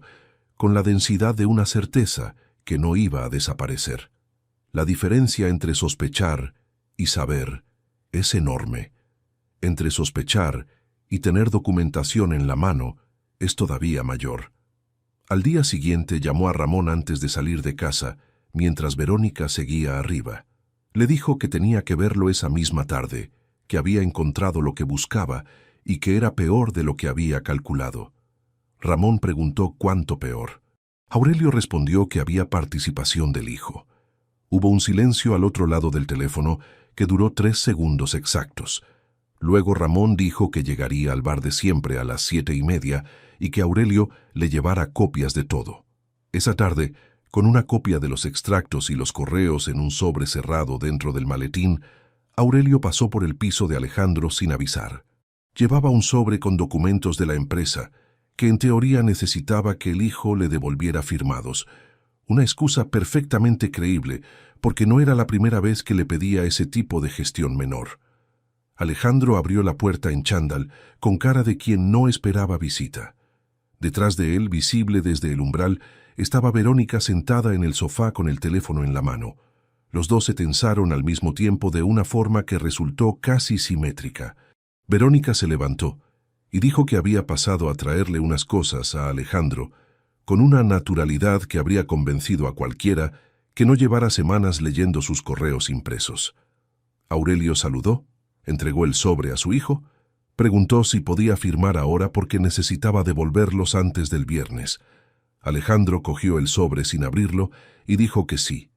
con la densidad de una certeza que no iba a desaparecer. La diferencia entre sospechar y saber es enorme. Entre sospechar y tener documentación en la mano es todavía mayor. Al día siguiente llamó a Ramón antes de salir de casa, mientras Verónica seguía arriba. Le dijo que tenía que verlo esa misma tarde, que había encontrado lo que buscaba y que era peor de lo que había calculado. Ramón preguntó cuánto peor. Aurelio respondió que había participación del hijo. Hubo un silencio al otro lado del teléfono que duró 3 segundos exactos. Luego Ramón dijo que llegaría al bar de siempre a las 7:30 y que Aurelio le llevara copias de todo. Esa tarde, con una copia de los extractos y los correos en un sobre cerrado dentro del maletín, Aurelio pasó por el piso de Alejandro sin avisar. Llevaba un sobre con documentos de la empresa, que en teoría necesitaba que el hijo le devolviera firmados. Una excusa perfectamente creíble, porque no era la primera vez que le pedía ese tipo de gestión menor. Alejandro abrió la puerta en chándal, con cara de quien no esperaba visita. Detrás de él, visible desde el umbral, estaba Verónica sentada en el sofá con el teléfono en la mano. Los dos se tensaron al mismo tiempo de una forma que resultó casi simétrica. Verónica se levantó y dijo que había pasado a traerle unas cosas a Alejandro, con una naturalidad que habría convencido a cualquiera que no llevara semanas leyendo sus correos impresos. Aurelio saludó, entregó el sobre a su hijo, preguntó si podía firmar ahora porque necesitaba devolverlos antes del viernes. Alejandro cogió el sobre sin abrirlo y dijo que sí,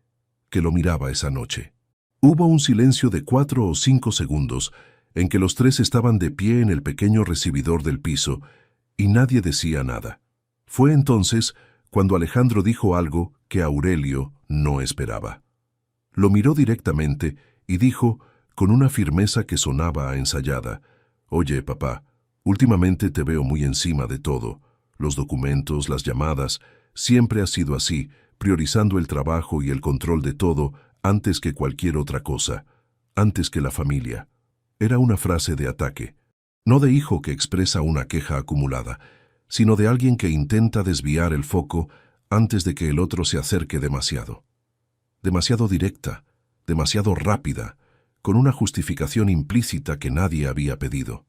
que lo miraba esa noche. Hubo un silencio de 4 o 5 segundos en que los tres estaban de pie en el pequeño recibidor del piso y nadie decía nada. Fue entonces cuando Alejandro dijo algo que Aurelio no esperaba. Lo miró directamente y dijo, con una firmeza que sonaba a ensayada: «Oye, papá, últimamente te veo muy encima de todo. Los documentos, las llamadas, siempre has sido así, priorizando el trabajo y el control de todo antes que cualquier otra cosa, antes que la familia». Era una frase de ataque, no de hijo que expresa una queja acumulada, sino de alguien que intenta desviar el foco antes de que el otro se acerque demasiado. Demasiado directa, demasiado rápida, con una justificación implícita que nadie había pedido.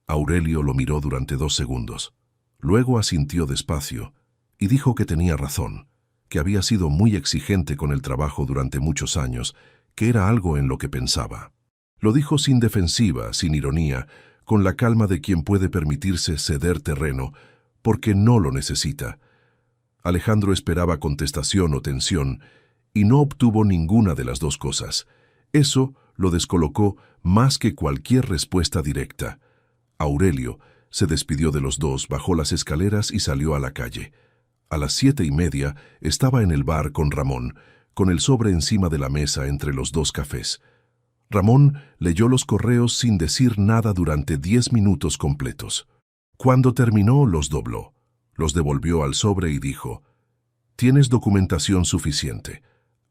Aurelio lo miró durante 2 segundos. Luego asintió despacio y dijo que tenía razón, que había sido muy exigente con el trabajo durante muchos años, que era algo en lo que pensaba. Lo dijo sin defensiva, sin ironía, con la calma de quien puede permitirse ceder terreno, porque no lo necesita. Alejandro esperaba contestación o tensión, y no obtuvo ninguna de las dos cosas. Eso lo descolocó más que cualquier respuesta directa. Aurelio se despidió de los dos, bajó las escaleras y salió a la calle. A las 7:30 estaba en el bar con Ramón, con el sobre encima de la mesa entre los 2 cafés. Ramón leyó los correos sin decir nada durante 10 minutos completos. Cuando terminó, los dobló, los devolvió al sobre y dijo: «Tienes documentación suficiente.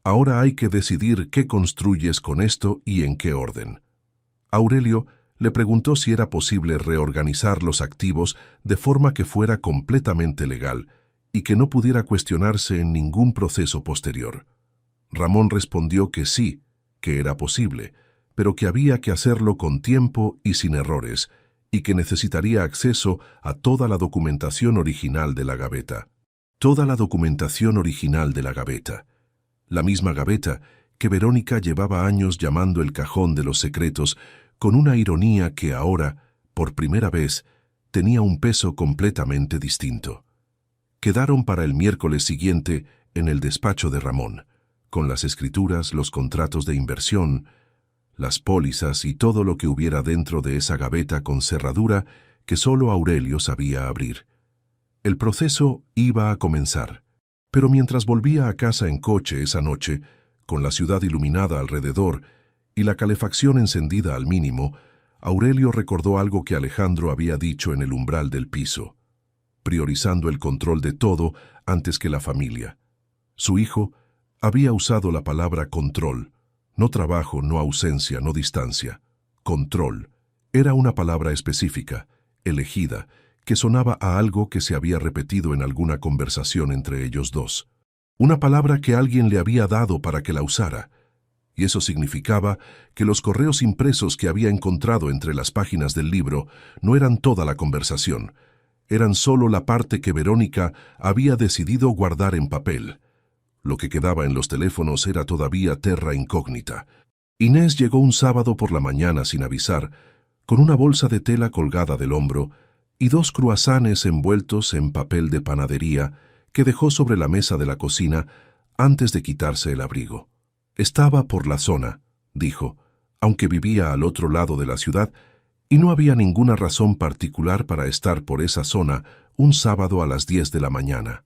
Ahora hay que decidir qué construyes con esto y en qué orden». Aurelio le preguntó si era posible reorganizar los activos de forma que fuera completamente legal y que no pudiera cuestionarse en ningún proceso posterior. Ramón respondió que sí, que era posible, pero que había que hacerlo con tiempo y sin errores, y que necesitaría acceso a toda la documentación original de la gaveta. Toda la documentación original de la gaveta. La misma gaveta que Verónica llevaba años llamando el cajón de los secretos con una ironía que ahora, por primera vez, tenía un peso completamente distinto. Quedaron para el miércoles siguiente en el despacho de Ramón, con las escrituras, los contratos de inversión, las pólizas y todo lo que hubiera dentro de esa gaveta con cerradura que solo Aurelio sabía abrir. El proceso iba a comenzar, pero mientras volvía a casa en coche esa noche, con la ciudad iluminada alrededor y la calefacción encendida al mínimo, Aurelio recordó algo que Alejandro había dicho en el umbral del piso, priorizando el control de todo antes que la familia. Su hijo había usado la palabra control, no trabajo, no ausencia, no distancia. Control era una palabra específica, elegida, que sonaba a algo que se había repetido en alguna conversación entre ellos dos. Una palabra que alguien le había dado para que la usara, y eso significaba que los correos impresos que había encontrado entre las páginas del libro no eran toda la conversación, eran solo la parte que Verónica había decidido guardar en papel. Lo que quedaba en los teléfonos era todavía terra incógnita. Inés llegó un sábado por la mañana sin avisar, con una bolsa de tela colgada del hombro y 2 cruasanes envueltos en papel de panadería que dejó sobre la mesa de la cocina antes de quitarse el abrigo. Estaba por la zona, dijo, aunque vivía al otro lado de la ciudad, y no había ninguna razón particular para estar por esa zona un sábado a las 10 de la mañana.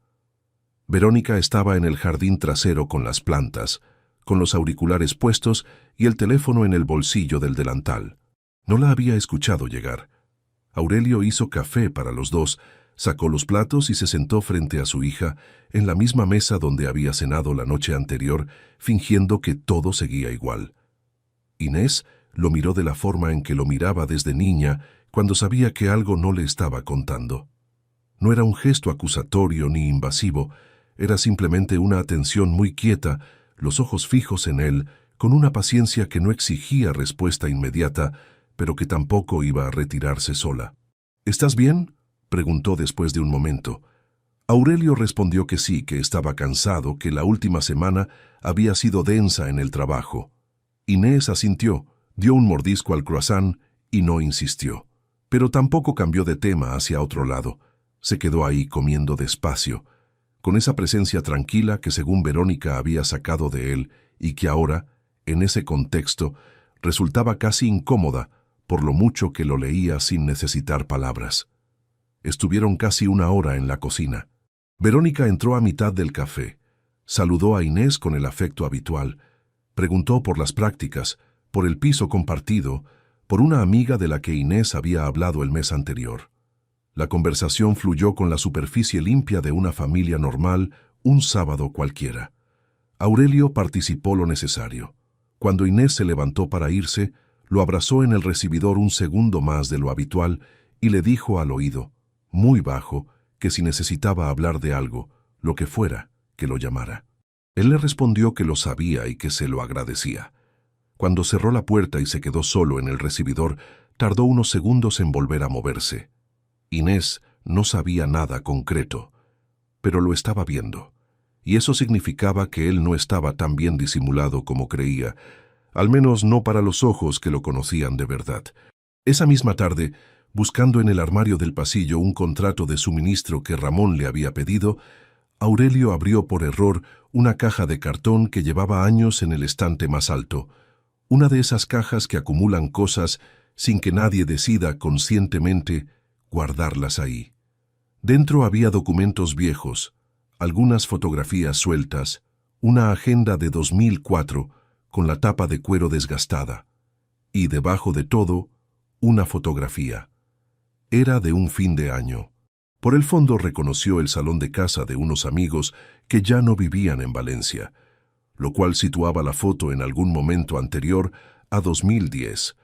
Verónica estaba en el jardín trasero con las plantas, con los auriculares puestos y el teléfono en el bolsillo del delantal. No la había escuchado llegar. Aurelio hizo café para los dos, sacó los platos y se sentó frente a su hija en la misma mesa donde había cenado la noche anterior, fingiendo que todo seguía igual. Inés lo miró de la forma en que lo miraba desde niña cuando sabía que algo no le estaba contando. No era un gesto acusatorio ni invasivo, era simplemente una atención muy quieta, los ojos fijos en él, con una paciencia que no exigía respuesta inmediata, pero que tampoco iba a retirarse sola. «¿Estás bien?», preguntó después de un momento. Aurelio respondió que sí, que estaba cansado, que la última semana había sido densa en el trabajo. Inés asintió, dio un mordisco al croissant y no insistió. Pero tampoco cambió de tema hacia otro lado. Se quedó ahí comiendo despacio, con esa presencia tranquila que según Verónica había sacado de él y que ahora, en ese contexto, resultaba casi incómoda por lo mucho que lo leía sin necesitar palabras. Estuvieron casi 1 hora en la cocina. Verónica entró a mitad del café, saludó a Inés con el afecto habitual, preguntó por las prácticas, por el piso compartido, por una amiga de la que Inés había hablado el mes anterior. La conversación fluyó con la superficie limpia de una familia normal un sábado cualquiera. Aurelio participó lo necesario. Cuando Inés se levantó para irse, lo abrazó en el recibidor un segundo más de lo habitual y le dijo al oído, muy bajo, que si necesitaba hablar de algo, lo que fuera, que lo llamara. Él le respondió que lo sabía y que se lo agradecía. Cuando cerró la puerta y se quedó solo en el recibidor, tardó unos segundos en volver a moverse. Inés no sabía nada concreto, pero lo estaba viendo, y eso significaba que él no estaba tan bien disimulado como creía, al menos no para los ojos que lo conocían de verdad. Esa misma tarde, buscando en el armario del pasillo un contrato de suministro que Ramón le había pedido, Aurelio abrió por error una caja de cartón que llevaba años en el estante más alto, una de esas cajas que acumulan cosas sin que nadie decida conscientemente guardarlas ahí. Dentro había documentos viejos, algunas fotografías sueltas, una agenda de 2004 con la tapa de cuero desgastada, y debajo de todo, una fotografía. Era de un fin de año. Por el fondo reconoció el salón de casa de unos amigos que ya no vivían en Valencia, lo cual situaba la foto en algún momento anterior a 2010.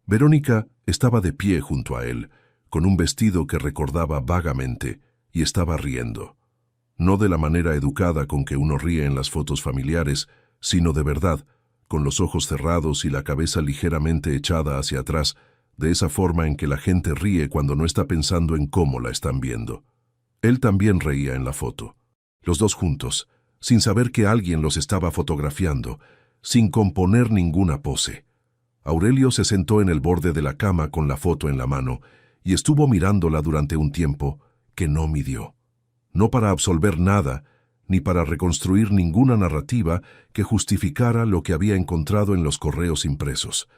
Verónica estaba de pie junto a él, con un vestido que recordaba vagamente, y estaba riendo. No de la manera educada con que uno ríe en las fotos familiares, sino de verdad, con los ojos cerrados y la cabeza ligeramente echada hacia atrás, de esa forma en que la gente ríe cuando no está pensando en cómo la están viendo. Él también reía en la foto. Los dos juntos, sin saber que alguien los estaba fotografiando, sin componer ninguna pose. Aurelio se sentó en el borde de la cama con la foto en la mano y estuvo mirándola durante un tiempo que no midió. No para absolver nada, ni para reconstruir ninguna narrativa que justificara lo que había encontrado en los correos impresos.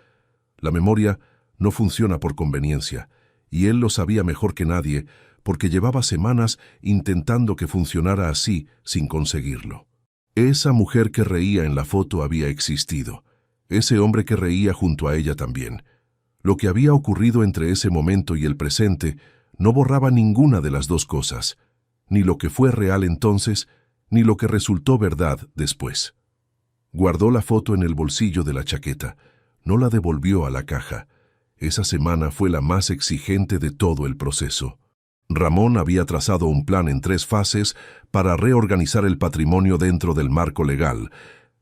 La memoria no funciona por conveniencia, y él lo sabía mejor que nadie porque llevaba semanas intentando que funcionara así sin conseguirlo. Esa mujer que reía en la foto había existido. Ese hombre que reía junto a ella también. Lo que había ocurrido entre ese momento y el presente no borraba ninguna de las dos cosas, ni lo que fue real entonces, ni lo que resultó verdad después. Guardó la foto en el bolsillo de la chaqueta, no la devolvió a la caja. Esa semana fue la más exigente de todo el proceso. Ramón había trazado un plan en 3 fases para reorganizar el patrimonio dentro del marco legal,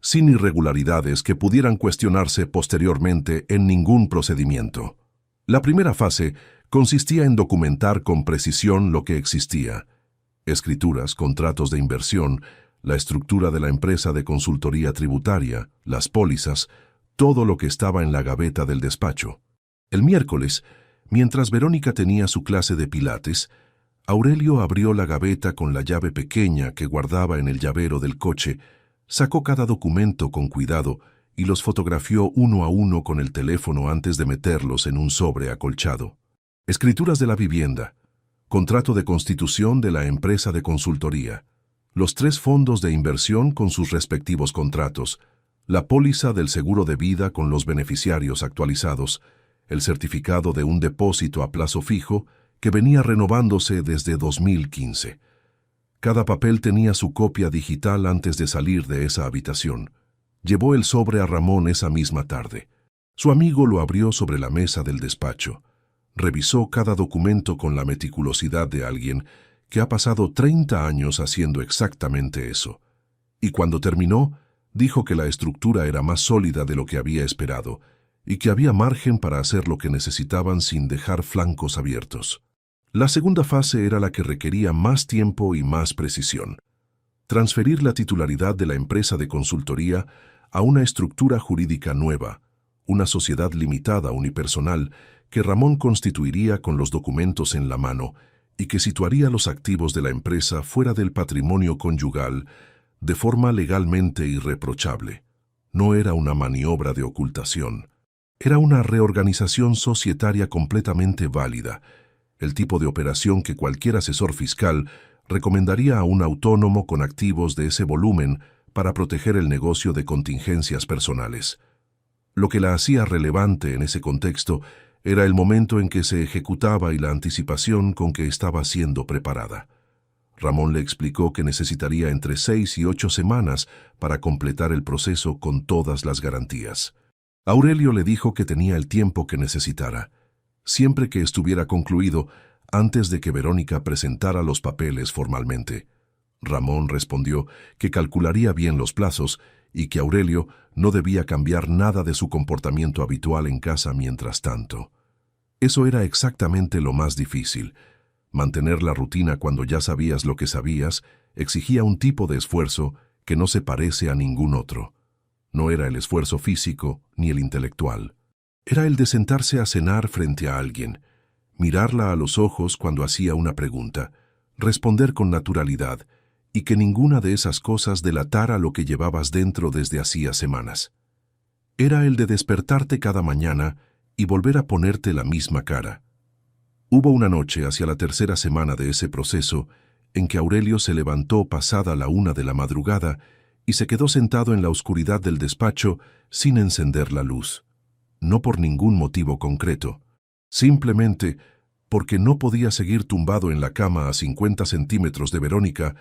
sin irregularidades que pudieran cuestionarse posteriormente en ningún procedimiento. La primera fase consistía en documentar con precisión lo que existía: escrituras, contratos de inversión, la estructura de la empresa de consultoría tributaria, las pólizas, todo lo que estaba en la gaveta del despacho. El miércoles, mientras Verónica tenía su clase de pilates, Aurelio abrió la gaveta con la llave pequeña que guardaba en el llavero del coche, sacó cada documento con cuidado y los fotografió uno a uno con el teléfono antes de meterlos en un sobre acolchado. Escrituras de la vivienda, contrato de constitución de la empresa de consultoría, los 3 fondos de inversión con sus respectivos contratos, la póliza del seguro de vida con los beneficiarios actualizados, el certificado de un depósito a plazo fijo que venía renovándose desde 2015. Cada papel tenía su copia digital antes de salir de esa habitación. Llevó el sobre a Ramón esa misma tarde. Su amigo lo abrió sobre la mesa del despacho. Revisó cada documento con la meticulosidad de alguien que ha pasado 30 años haciendo exactamente eso. Y cuando terminó, dijo que la estructura era más sólida de lo que había esperado y que había margen para hacer lo que necesitaban sin dejar flancos abiertos. La segunda fase era la que requería más tiempo y más precisión: transferir la titularidad de la empresa de consultoría a una estructura jurídica nueva, una sociedad limitada unipersonal que Ramón constituiría con los documentos en la mano y que situaría los activos de la empresa fuera del patrimonio conyugal de forma legalmente irreprochable. No era una maniobra de ocultación. Era una reorganización societaria completamente válida, el tipo de operación que cualquier asesor fiscal recomendaría a un autónomo con activos de ese volumen para proteger el negocio de contingencias personales. Lo que la hacía relevante en ese contexto era el momento en que se ejecutaba y la anticipación con que estaba siendo preparada. Ramón le explicó que necesitaría entre 6 y 8 semanas para completar el proceso con todas las garantías. Aurelio le dijo que tenía el tiempo que necesitara, siempre que estuviera concluido antes de que Verónica presentara los papeles formalmente. Ramón respondió que calcularía bien los plazos y que Aurelio no debía cambiar nada de su comportamiento habitual en casa mientras tanto. Eso era exactamente lo más difícil. Mantener la rutina cuando ya sabías lo que sabías exigía un tipo de esfuerzo que no se parece a ningún otro. No era el esfuerzo físico ni el intelectual. Era el de sentarse a cenar frente a alguien, mirarla a los ojos cuando hacía una pregunta, responder con naturalidad y que ninguna de esas cosas delatara lo que llevabas dentro desde hacía semanas. Era el de despertarte cada mañana y volver a ponerte la misma cara. Hubo una noche hacia la 3ª semana de ese proceso en que Aurelio se levantó pasada la 1 de la madrugada y se quedó sentado en la oscuridad del despacho sin encender la luz. No por ningún motivo concreto, simplemente porque no podía seguir tumbado en la cama a 50 centímetros de Verónica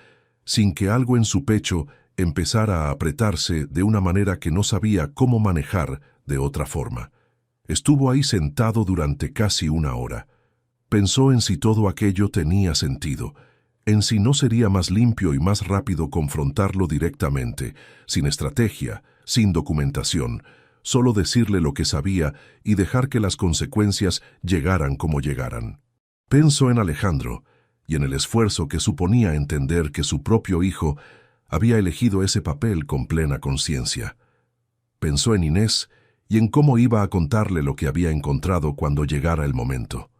sin que algo en su pecho empezara a apretarse de una manera que no sabía cómo manejar de otra forma. Estuvo ahí sentado durante casi 1 hora. Pensó en si todo aquello tenía sentido, en si no sería más limpio y más rápido confrontarlo directamente, sin estrategia, sin documentación, solo decirle lo que sabía y dejar que las consecuencias llegaran como llegaran. Pensó en Alejandro y en el esfuerzo que suponía entender que su propio hijo había elegido ese papel con plena conciencia. Pensó en Inés y en cómo iba a contarle lo que había encontrado cuando llegara el momento.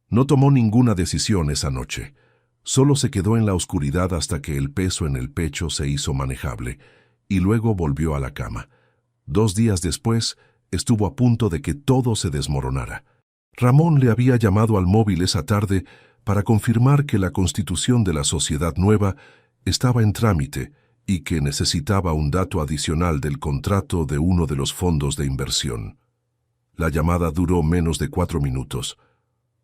No tomó ninguna decisión esa noche. Solo se quedó en la oscuridad hasta que el peso en el pecho se hizo manejable, y luego volvió a la cama. 2 días después, estuvo a punto de que todo se desmoronara. Ramón le había llamado al móvil esa tarde para confirmar que la constitución de la sociedad nueva estaba en trámite y que necesitaba un dato adicional del contrato de uno de los fondos de inversión. La llamada duró menos de 4 minutos.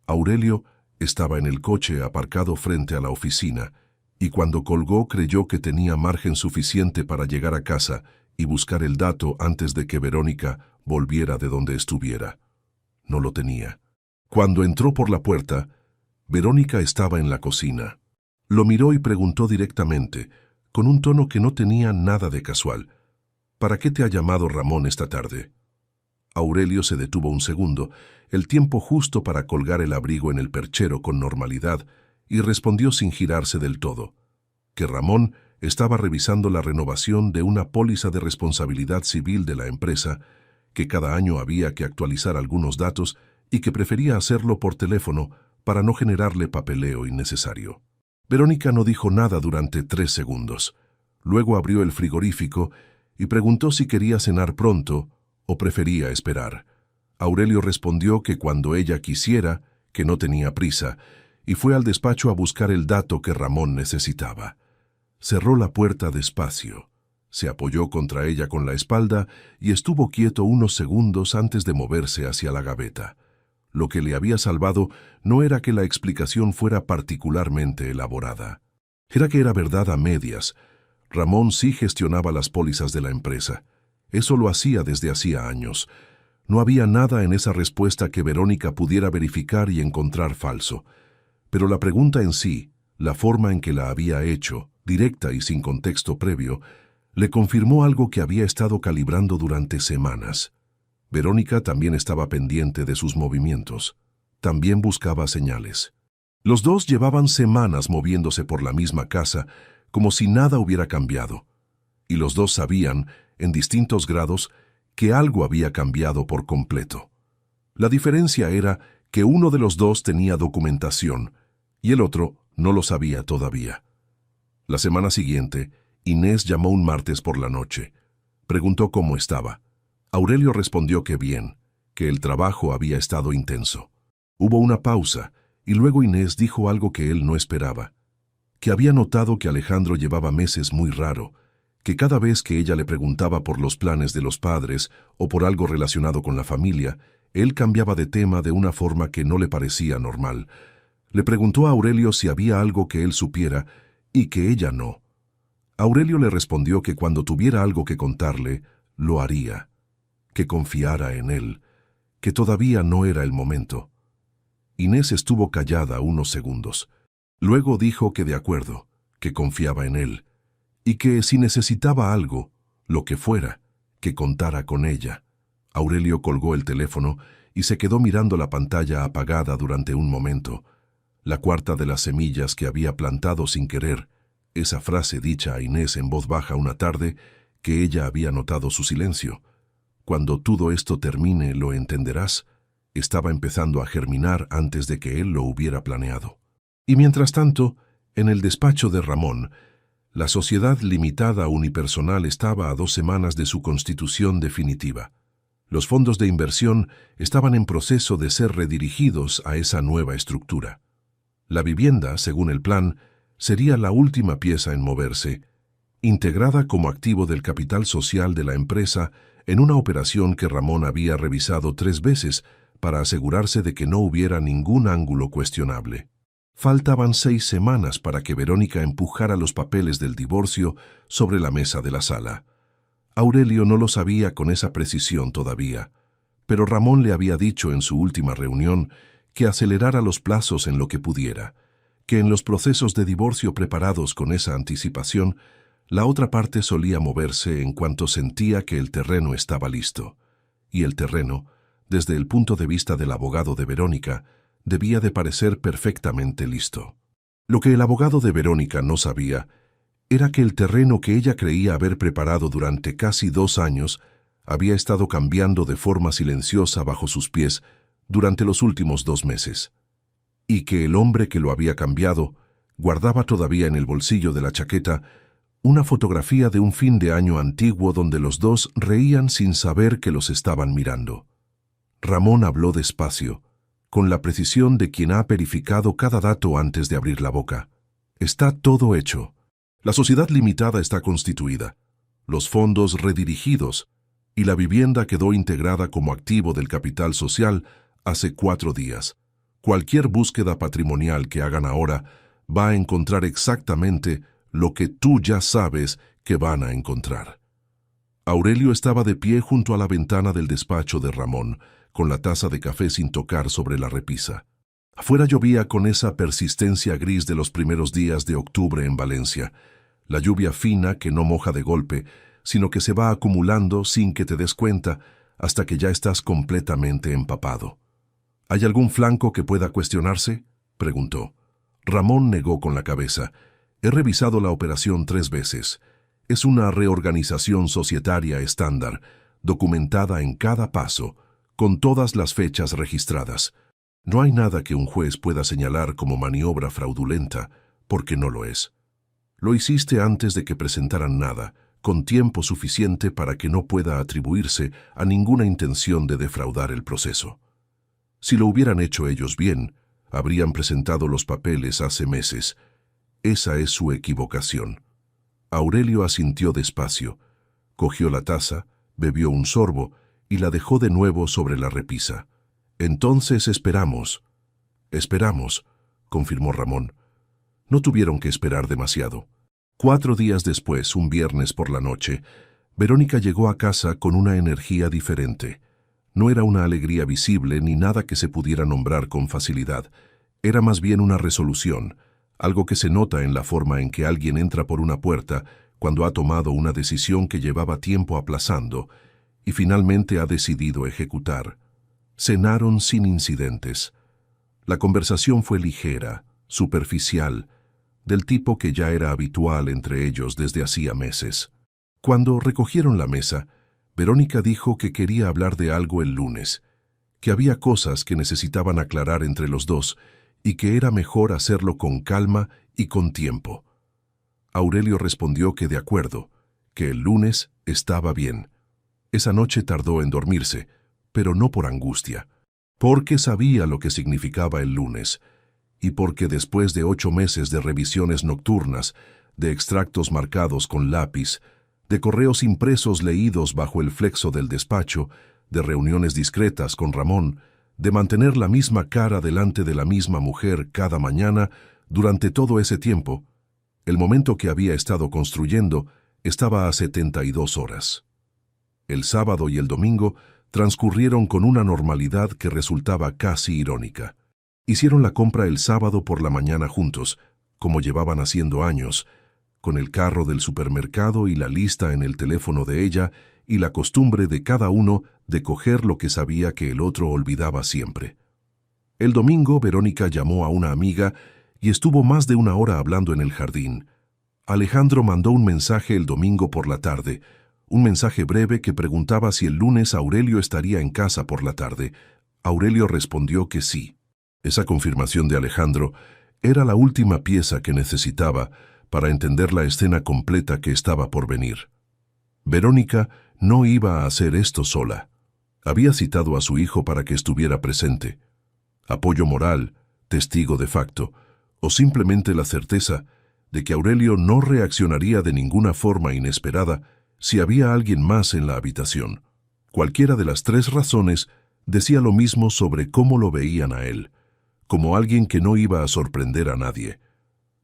Aurelio estaba en el coche aparcado frente a la oficina, y cuando colgó creyó que tenía margen suficiente para llegar a casa y buscar el dato antes de que Verónica volviera de donde estuviera. No lo tenía. Cuando entró por la puerta, Verónica estaba en la cocina. Lo miró y preguntó directamente, con un tono que no tenía nada de casual: ¿Para qué te ha llamado Ramón esta tarde? Aurelio se detuvo un segundo, el tiempo justo para colgar el abrigo en el perchero con normalidad, y respondió sin girarse del todo, que Ramón estaba revisando la renovación de una póliza de responsabilidad civil de la empresa, que cada año había que actualizar algunos datos y que prefería hacerlo por teléfono para no generarle papeleo innecesario. Verónica no dijo nada durante 3 segundos. Luego abrió el frigorífico y preguntó si quería cenar pronto o prefería esperar. Aurelio respondió que cuando ella quisiera, que no tenía prisa, y fue al despacho a buscar el dato que Ramón necesitaba. Cerró la puerta despacio, se apoyó contra ella con la espalda y estuvo quieto unos segundos antes de moverse hacia la gaveta. Lo que le había salvado no era que la explicación fuera particularmente elaborada. Era que era verdad a medias. Ramón sí gestionaba las pólizas de la empresa. Eso lo hacía desde hacía años. No había nada en esa respuesta que Verónica pudiera verificar y encontrar falso. Pero la pregunta en sí, la forma en que la había hecho, directa y sin contexto previo, le confirmó algo que había estado calibrando durante semanas. Verónica también estaba pendiente de sus movimientos. También buscaba señales. Los dos llevaban semanas moviéndose por la misma casa, como si nada hubiera cambiado. Y los dos sabían, en distintos grados, que algo había cambiado por completo. La diferencia era que uno de los dos tenía documentación y el otro no lo sabía todavía. La semana siguiente, Inés llamó un martes por la noche. Preguntó cómo estaba. Aurelio respondió que bien, que el trabajo había estado intenso. Hubo una pausa y luego Inés dijo algo que él no esperaba, que había notado que Alejandro llevaba meses muy raro, que cada vez que ella le preguntaba por los planes de los padres o por algo relacionado con la familia, él cambiaba de tema de una forma que no le parecía normal. Le preguntó a Aurelio si había algo que él supiera y que ella no. Aurelio le respondió que cuando tuviera algo que contarle, lo haría, que confiara en él, que todavía no era el momento. Inés estuvo callada unos segundos. Luego dijo que de acuerdo, que confiaba en él, y que si necesitaba algo, lo que fuera, que contara con ella. Aurelio colgó el teléfono y se quedó mirando la pantalla apagada durante un momento. La cuarta de las semillas que había plantado sin querer, esa frase dicha a Inés en voz baja una tarde, que ella había notado su silencio. Cuando todo esto termine, lo entenderás, estaba empezando a germinar antes de que él lo hubiera planeado. Y mientras tanto, en el despacho de Ramón, la sociedad limitada unipersonal estaba a 2 semanas de su constitución definitiva. Los fondos de inversión estaban en proceso de ser redirigidos a esa nueva estructura. La vivienda, según el plan, sería la última pieza en moverse, integrada como activo del capital social de la empresa en una operación que Ramón había revisado 3 veces para asegurarse de que no hubiera ningún ángulo cuestionable. Faltaban 6 semanas para que Verónica empujara los papeles del divorcio sobre la mesa de la sala. Aurelio no lo sabía con esa precisión todavía, pero Ramón le había dicho en su última reunión que acelerara los plazos en lo que pudiera, que en los procesos de divorcio preparados con esa anticipación, la otra parte solía moverse en cuanto sentía que el terreno estaba listo. Y el terreno, desde el punto de vista del abogado de Verónica, debía de parecer perfectamente listo. Lo que el abogado de Verónica no sabía era que el terreno que ella creía haber preparado durante casi 2 años había estado cambiando de forma silenciosa bajo sus pies durante los últimos 2 meses, y que el hombre que lo había cambiado guardaba todavía en el bolsillo de la chaqueta una fotografía de un fin de año antiguo donde los dos reían sin saber que los estaban mirando. Ramón habló despacio, con la precisión de quien ha verificado cada dato antes de abrir la boca. Está todo hecho. La sociedad limitada está constituida, los fondos redirigidos, y la vivienda quedó integrada como activo del capital social hace 4 días. Cualquier búsqueda patrimonial que hagan ahora va a encontrar exactamente lo que tú ya sabes que van a encontrar. Aurelio estaba de pie junto a la ventana del despacho de Ramón, con la taza de café sin tocar sobre la repisa. Afuera llovía con esa persistencia gris de los primeros días de octubre en Valencia, la lluvia fina que no moja de golpe, sino que se va acumulando sin que te des cuenta hasta que ya estás completamente empapado. ¿Hay algún flanco que pueda cuestionarse?, preguntó. Ramón negó con la cabeza. He revisado la operación 3 veces. Es una reorganización societaria estándar, documentada en cada paso, con todas las fechas registradas. No hay nada que un juez pueda señalar como maniobra fraudulenta, porque no lo es. Lo hiciste antes de que presentaran nada, con tiempo suficiente para que no pueda atribuirse a ninguna intención de defraudar el proceso. Si lo hubieran hecho ellos bien, habrían presentado los papeles hace meses. Esa es su equivocación. Aurelio asintió despacio, cogió la taza, bebió un sorbo y la dejó de nuevo sobre la repisa. Entonces esperamos. Esperamos, confirmó Ramón. No tuvieron que esperar demasiado. 4 días después, un viernes por la noche, Verónica llegó a casa con una energía diferente. No era una alegría visible ni nada que se pudiera nombrar con facilidad. Era más bien una resolución, algo que se nota en la forma en que alguien entra por una puerta cuando ha tomado una decisión que llevaba tiempo aplazando y finalmente ha decidido ejecutar. Cenaron sin incidentes. La conversación fue ligera, superficial, del tipo que ya era habitual entre ellos desde hacía meses. Cuando recogieron la mesa, Verónica dijo que quería hablar de algo el lunes, que había cosas que necesitaban aclarar entre los dos y que era mejor hacerlo con calma y con tiempo. Aurelio respondió que de acuerdo, que el lunes estaba bien. Esa noche tardó en dormirse, pero no por angustia, porque sabía lo que significaba el lunes, y porque después de 8 meses de revisiones nocturnas, de extractos marcados con lápiz, de correos impresos leídos bajo el flexo del despacho, de reuniones discretas con Ramón, de mantener la misma cara delante de la misma mujer cada mañana, durante todo ese tiempo, el momento que había estado construyendo estaba a 72 horas. El sábado y el domingo transcurrieron con una normalidad que resultaba casi irónica. Hicieron la compra el sábado por la mañana juntos, como llevaban haciendo años, con el carro del supermercado y la lista en el teléfono de ella y la costumbre de cada uno de coger lo que sabía que el otro olvidaba siempre. El domingo, Verónica llamó a una amiga y estuvo más de 1 hora hablando en el jardín. Alejandro mandó un mensaje el domingo por la tarde, un mensaje breve que preguntaba si el lunes Aurelio estaría en casa por la tarde. Aurelio respondió que sí. Esa confirmación de Alejandro era la última pieza que necesitaba para entender la escena completa que estaba por venir. Verónica no iba a hacer esto sola. Había citado a su hijo para que estuviera presente. Apoyo moral, testigo de facto, o simplemente la certeza de que Aurelio no reaccionaría de ninguna forma inesperada si había alguien más en la habitación. Cualquiera de las 3 razones decía lo mismo sobre cómo lo veían a él, como alguien que no iba a sorprender a nadie.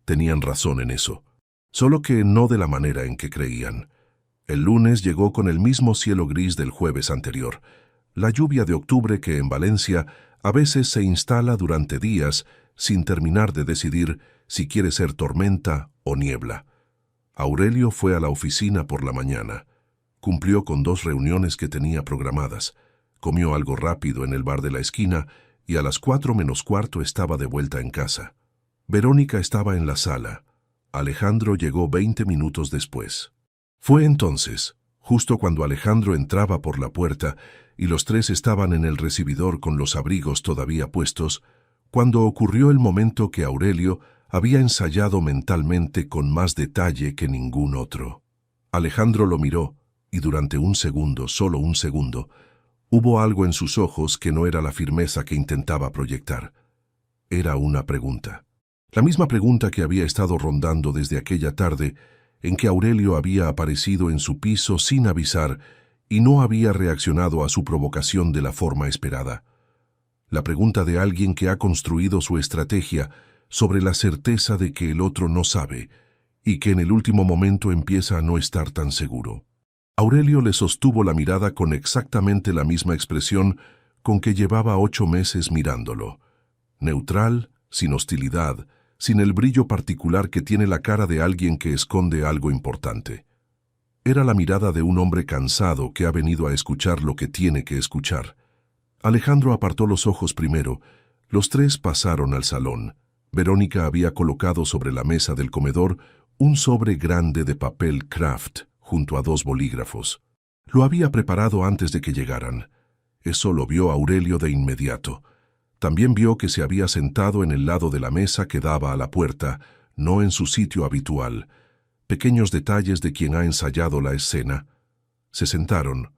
Tenían razón en eso, solo que no de la manera en que creían. El lunes llegó con el mismo cielo gris del jueves anterior, la lluvia de octubre que en Valencia a veces se instala durante días sin terminar de decidir si quiere ser tormenta o niebla. Aurelio fue a la oficina por la mañana. Cumplió con 2 reuniones que tenía programadas. Comió algo rápido en el bar de la esquina y a las 4:45 estaba de vuelta en casa. Verónica estaba en la sala. Alejandro llegó 20 minutos después. Fue entonces, justo cuando Alejandro entraba por la puerta y los tres estaban en el recibidor con los abrigos todavía puestos, cuando ocurrió el momento que Aurelio había ensayado mentalmente con más detalle que ningún otro. Alejandro lo miró y durante un segundo, solo un segundo, hubo algo en sus ojos que no era la firmeza que intentaba proyectar. Era una pregunta. La misma pregunta que había estado rondando desde aquella tarde en que Aurelio había aparecido en su piso sin avisar y no había reaccionado a su provocación de la forma esperada. La pregunta de alguien que ha construido su estrategia sobre la certeza de que el otro no sabe y que en el último momento empieza a no estar tan seguro. Aurelio le sostuvo la mirada con exactamente la misma expresión con que llevaba 8 meses mirándolo. Neutral, sin hostilidad, sin el brillo particular que tiene la cara de alguien que esconde algo importante. Era la mirada de un hombre cansado que ha venido a escuchar lo que tiene que escuchar. Alejandro apartó los ojos primero. Los tres pasaron al salón. Verónica había colocado sobre la mesa del comedor un sobre grande de papel Kraft junto a 2 bolígrafos. Lo había preparado antes de que llegaran. Eso lo vio Aurelio de inmediato. También vio que se había sentado en el lado de la mesa que daba a la puerta, no en su sitio habitual. Pequeños detalles de quien ha ensayado la escena. Se sentaron.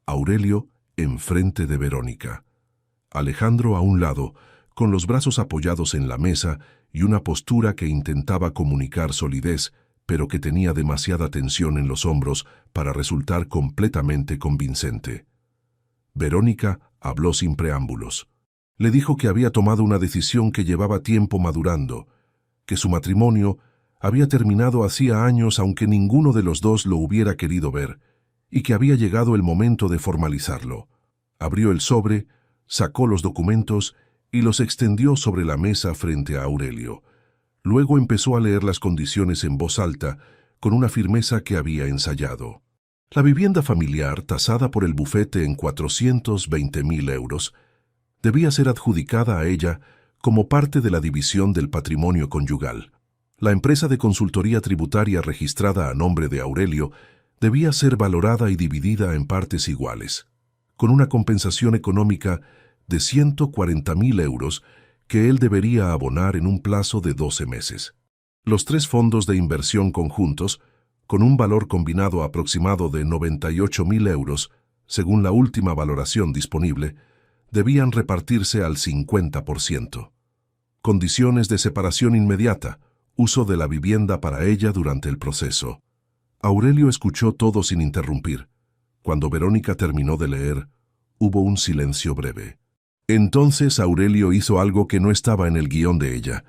Aurelio enfrente de Verónica. Alejandro a un lado, con los brazos apoyados en la mesa y una postura que intentaba comunicar solidez, pero que tenía demasiada tensión en los hombros para resultar completamente convincente. Verónica habló sin preámbulos. Le dijo que había tomado una decisión que llevaba tiempo madurando, que su matrimonio había terminado hacía años aunque ninguno de los dos lo hubiera querido ver, y que había llegado el momento de formalizarlo. Abrió el sobre, sacó los documentos y los extendió sobre la mesa frente a Aurelio. Luego empezó a leer las condiciones en voz alta, con una firmeza que había ensayado. La vivienda familiar, tasada por el bufete en 420.000 euros, debía ser adjudicada a ella como parte de la división del patrimonio conyugal. La empresa de consultoría tributaria registrada a nombre de Aurelio debía ser valorada y dividida en partes iguales, con una compensación económica de 140.000 euros que él debería abonar en un plazo de 12 meses. Los 3 fondos de inversión conjuntos, con un valor combinado aproximado de 98.000 euros, según la última valoración disponible, debían repartirse al 50%. Condiciones de separación inmediata, uso de la vivienda para ella durante el proceso. Aurelio escuchó todo sin interrumpir. Cuando Verónica terminó de leer, hubo un silencio breve. Entonces Aurelio hizo algo que no estaba en el guión de ella.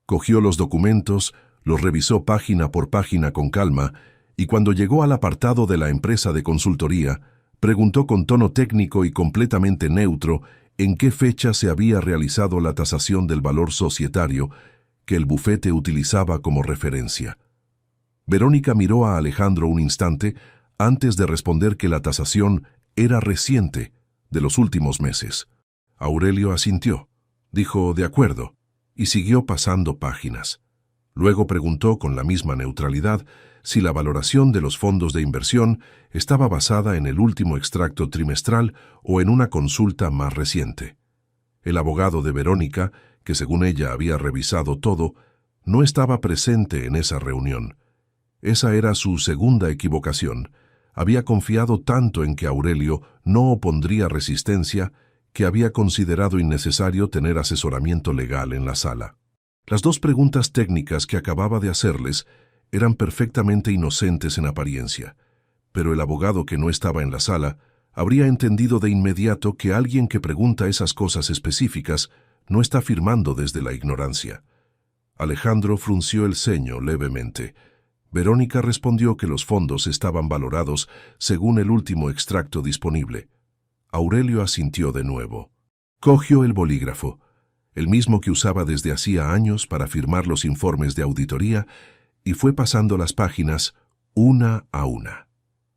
Cogió los documentos, los revisó página por página con calma, y cuando llegó al apartado de la empresa de consultoría, preguntó con tono técnico y completamente neutro en qué fecha se había realizado la tasación del valor societario que el bufete utilizaba como referencia. Verónica miró a Alejandro un instante antes de responder que la tasación era reciente, de los últimos meses. Aurelio asintió, dijo de acuerdo, y siguió pasando páginas. Luego preguntó con la misma neutralidad si la valoración de los fondos de inversión estaba basada en el último extracto trimestral o en una consulta más reciente. El abogado de Verónica, que según ella había revisado todo, no estaba presente en esa reunión. Esa era su segunda equivocación. Había confiado tanto en que Aurelio no opondría resistencia que había considerado innecesario tener asesoramiento legal en la sala. Las 2 preguntas técnicas que acababa de hacerles eran perfectamente inocentes en apariencia, pero el abogado que no estaba en la sala habría entendido de inmediato que alguien que pregunta esas cosas específicas no está firmando desde la ignorancia. Alejandro frunció el ceño levemente. Verónica respondió que los fondos estaban valorados según el último extracto disponible. Aurelio asintió de nuevo. Cogió el bolígrafo, el mismo que usaba desde hacía años para firmar los informes de auditoría, y fue pasando las páginas una a una.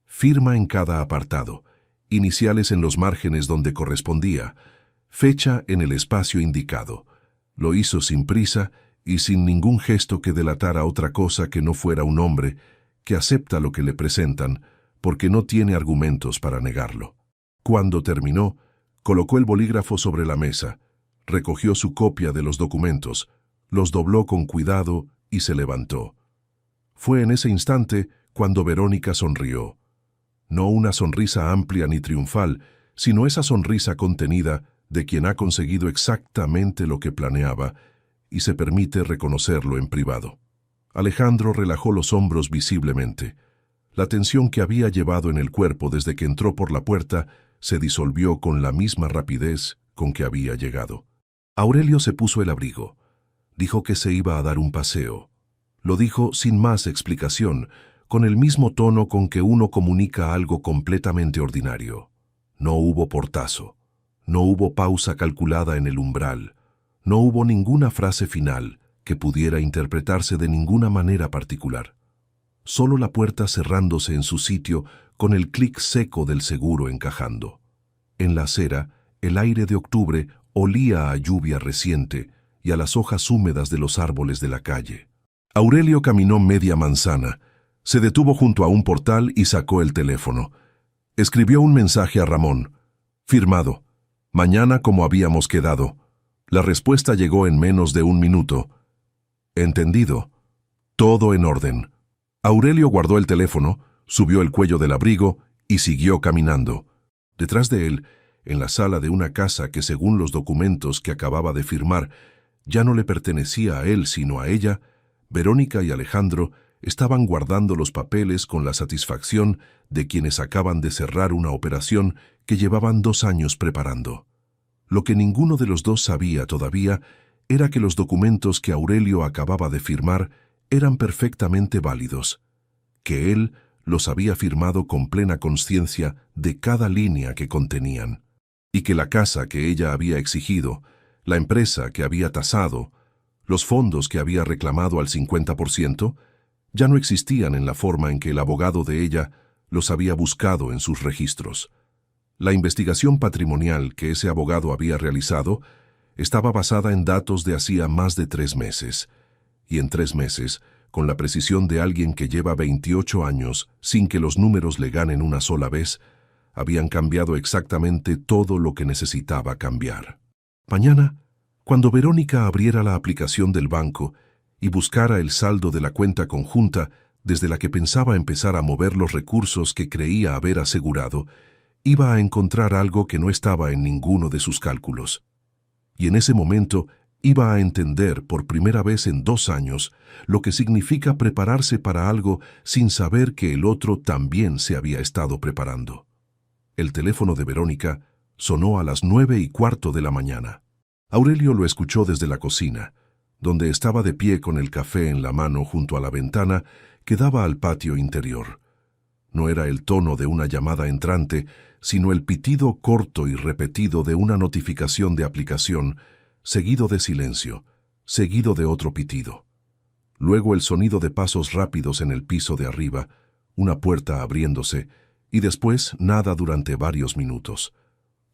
Firma en cada apartado, iniciales en los márgenes donde correspondía, fecha en el espacio indicado. Lo hizo sin prisa y sin ningún gesto que delatara otra cosa que no fuera un hombre que acepta lo que le presentan, porque no tiene argumentos para negarlo. Cuando terminó, colocó el bolígrafo sobre la mesa, recogió su copia de los documentos, los dobló con cuidado y se levantó. Fue en ese instante cuando Verónica sonrió. No una sonrisa amplia ni triunfal, sino esa sonrisa contenida de quien ha conseguido exactamente lo que planeaba y se permite reconocerlo en privado. Alejandro relajó los hombros visiblemente. La tensión que había llevado en el cuerpo desde que entró por la puerta se disolvió con la misma rapidez con que había llegado. Aurelio se puso el abrigo. Dijo que se iba a dar un paseo. Lo dijo sin más explicación, con el mismo tono con que uno comunica algo completamente ordinario. No hubo portazo. No hubo pausa calculada en el umbral. No hubo ninguna frase final que pudiera interpretarse de ninguna manera particular. Solo la puerta cerrándose en su sitio con el clic seco del seguro encajando. En la acera, el aire de octubre olía a lluvia reciente y a las hojas húmedas de los árboles de la calle. Aurelio caminó media manzana, se detuvo junto a un portal y sacó el teléfono. Escribió un mensaje a Ramón. Firmado. Mañana como habíamos quedado. La respuesta llegó en menos de un minuto. Entendido. Todo en orden. Aurelio guardó el teléfono, subió el cuello del abrigo y siguió caminando. Detrás de él, en la sala de una casa que según los documentos que acababa de firmar, ya no le pertenecía a él sino a ella, Verónica y Alejandro estaban guardando los papeles con la satisfacción de quienes acaban de cerrar una operación que llevaban 2 años preparando. Lo que ninguno de los dos sabía todavía era que los documentos que Aurelio acababa de firmar eran perfectamente válidos, que él los había firmado con plena conciencia de cada línea que contenían, y que la casa que ella había exigido, la empresa que había tasado, los fondos que había reclamado al 50%, ya no existían en la forma en que el abogado de ella los había buscado en sus registros. La investigación patrimonial que ese abogado había realizado estaba basada en datos de hacía más de 3 meses, y en 3 meses, con la precisión de alguien que lleva 28 años sin que los números le ganen una sola vez, habían cambiado exactamente todo lo que necesitaba cambiar. Mañana, cuando Verónica abriera la aplicación del banco y buscara el saldo de la cuenta conjunta desde la que pensaba empezar a mover los recursos que creía haber asegurado, iba a encontrar algo que no estaba en ninguno de sus cálculos. Y en ese momento iba a entender por primera vez en 2 años lo que significa prepararse para algo sin saber que el otro también se había estado preparando. El teléfono de Verónica sonó a las 9:15 de la mañana. Aurelio lo escuchó desde la cocina, donde estaba de pie con el café en la mano junto a la ventana que daba al patio interior. No era el tono de una llamada entrante, sino el pitido corto y repetido de una notificación de aplicación, seguido de silencio, seguido de otro pitido. Luego el sonido de pasos rápidos en el piso de arriba, una puerta abriéndose, y después nada durante varios minutos.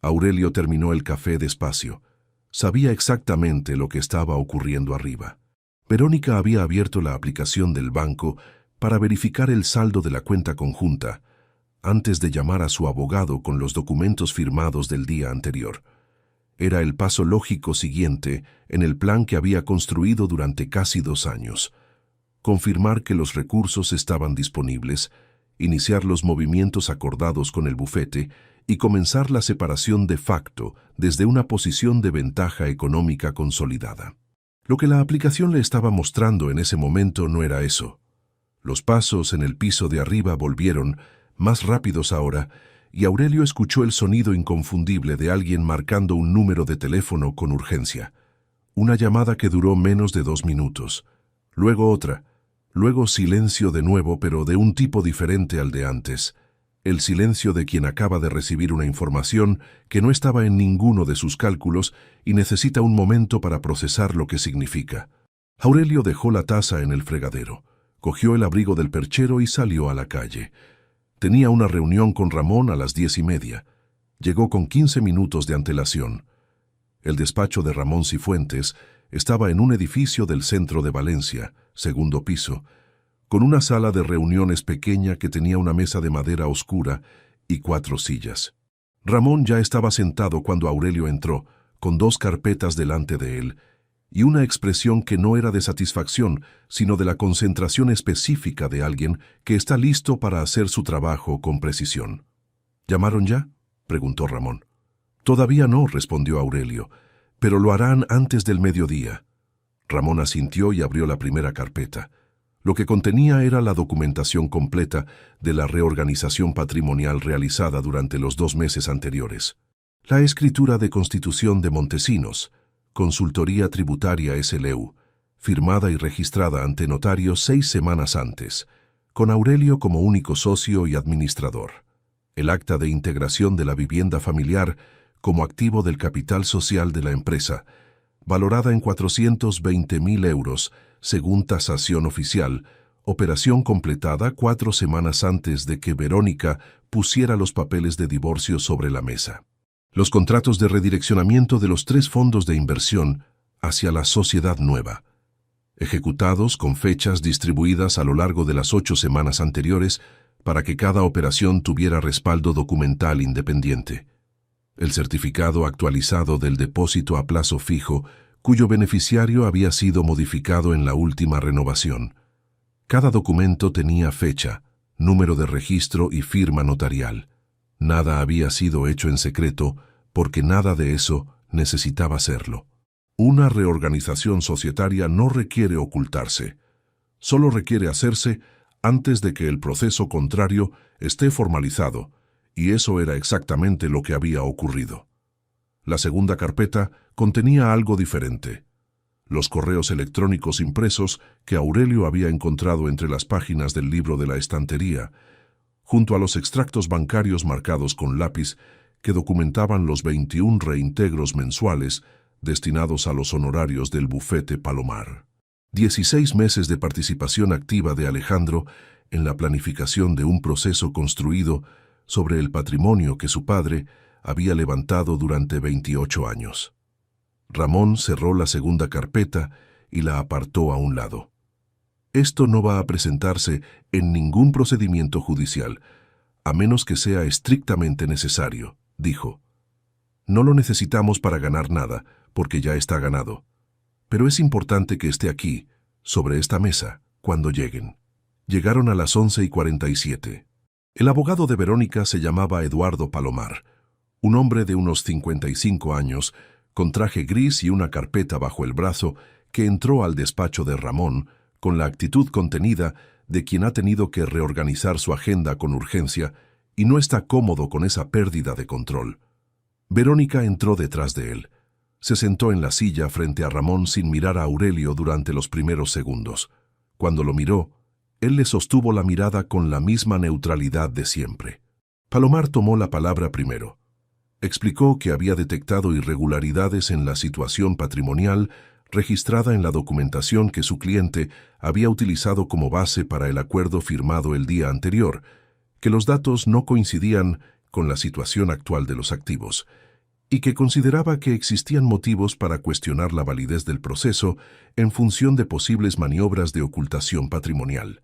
Aurelio terminó el café despacio. Sabía exactamente lo que estaba ocurriendo arriba. Verónica había abierto la aplicación del banco para verificar el saldo de la cuenta conjunta, antes de llamar a su abogado con los documentos firmados del día anterior. Era el paso lógico siguiente en el plan que había construido durante casi 2 años. Confirmar que los recursos estaban disponibles, iniciar los movimientos acordados con el bufete y comenzar la separación de facto desde una posición de ventaja económica consolidada. Lo que la aplicación le estaba mostrando en ese momento no era eso. Los pasos en el piso de arriba volvieron, más rápidos ahora, y Aurelio escuchó el sonido inconfundible de alguien marcando un número de teléfono con urgencia. Una llamada que duró menos de 2 minutos. Luego otra. Luego silencio de nuevo, pero de un tipo diferente al de antes. El silencio de quien acaba de recibir una información que no estaba en ninguno de sus cálculos y necesita un momento para procesar lo que significa. Aurelio dejó la taza en el fregadero, cogió el abrigo del perchero y salió a la calle. Tenía una reunión con Ramón a las 10:30. Llegó con 15 minutos de antelación. El despacho de Ramón Cifuentes estaba en un edificio del centro de Valencia, 2.º piso, con una sala de reuniones pequeña que tenía una mesa de madera oscura y 4 sillas. Ramón ya estaba sentado cuando Aurelio entró, con 2 carpetas delante de él, y una expresión que no era de satisfacción, sino de la concentración específica de alguien que está listo para hacer su trabajo con precisión. ¿Llamaron ya?, preguntó Ramón. Todavía no, respondió Aurelio, pero lo harán antes del mediodía. Ramón asintió y abrió la primera carpeta. Lo que contenía era la documentación completa de la reorganización patrimonial realizada durante los 2 meses anteriores. La escritura de constitución de Montesinos, Consultoría Tributaria SLU, firmada y registrada ante notario 6 semanas antes, con Aurelio como único socio y administrador. El acta de integración de la vivienda familiar como activo del capital social de la empresa, valorada en 420.000 euros, según tasación oficial, operación completada 4 semanas antes de que Verónica pusiera los papeles de divorcio sobre la mesa. Los contratos de redireccionamiento de los 3 fondos de inversión hacia la sociedad nueva, ejecutados con fechas distribuidas a lo largo de las 8 semanas anteriores para que cada operación tuviera respaldo documental independiente. El certificado actualizado del depósito a plazo fijo, cuyo beneficiario había sido modificado en la última renovación. Cada documento tenía fecha, número de registro y firma notarial. Nada había sido hecho en secreto, porque nada de eso necesitaba serlo. Una reorganización societaria no requiere ocultarse. Solo requiere hacerse antes de que el proceso contrario esté formalizado, y eso era exactamente lo que había ocurrido. La segunda carpeta contenía algo diferente. Los correos electrónicos impresos que Aurelio había encontrado entre las páginas del libro de la estantería, junto a los extractos bancarios marcados con lápiz que documentaban los 21 reintegros mensuales destinados a los honorarios del bufete Palomar. 16 meses de participación activa de Alejandro en la planificación de un proceso construido sobre el patrimonio que su padre había levantado durante 28 años. Ramón cerró la segunda carpeta y la apartó a un lado. Esto no va a presentarse en ningún procedimiento judicial, a menos que sea estrictamente necesario, dijo. No lo necesitamos para ganar nada, porque ya está ganado. Pero es importante que esté aquí, sobre esta mesa, cuando lleguen. Llegaron a las 11:47. El abogado de Verónica se llamaba Eduardo Palomar, un hombre de unos 55 años, con traje gris y una carpeta bajo el brazo, que entró al despacho de Ramón con la actitud contenida de quien ha tenido que reorganizar su agenda con urgencia y no está cómodo con esa pérdida de control. Verónica entró detrás de él. Se sentó en la silla frente a Ramón sin mirar a Aurelio durante los primeros segundos. Cuando lo miró, él le sostuvo la mirada con la misma neutralidad de siempre. Palomar tomó la palabra primero. Explicó que había detectado irregularidades en la situación patrimonial registrada en la documentación que su cliente había utilizado como base para el acuerdo firmado el día anterior, que los datos no coincidían con la situación actual de los activos, y que consideraba que existían motivos para cuestionar la validez del proceso en función de posibles maniobras de ocultación patrimonial.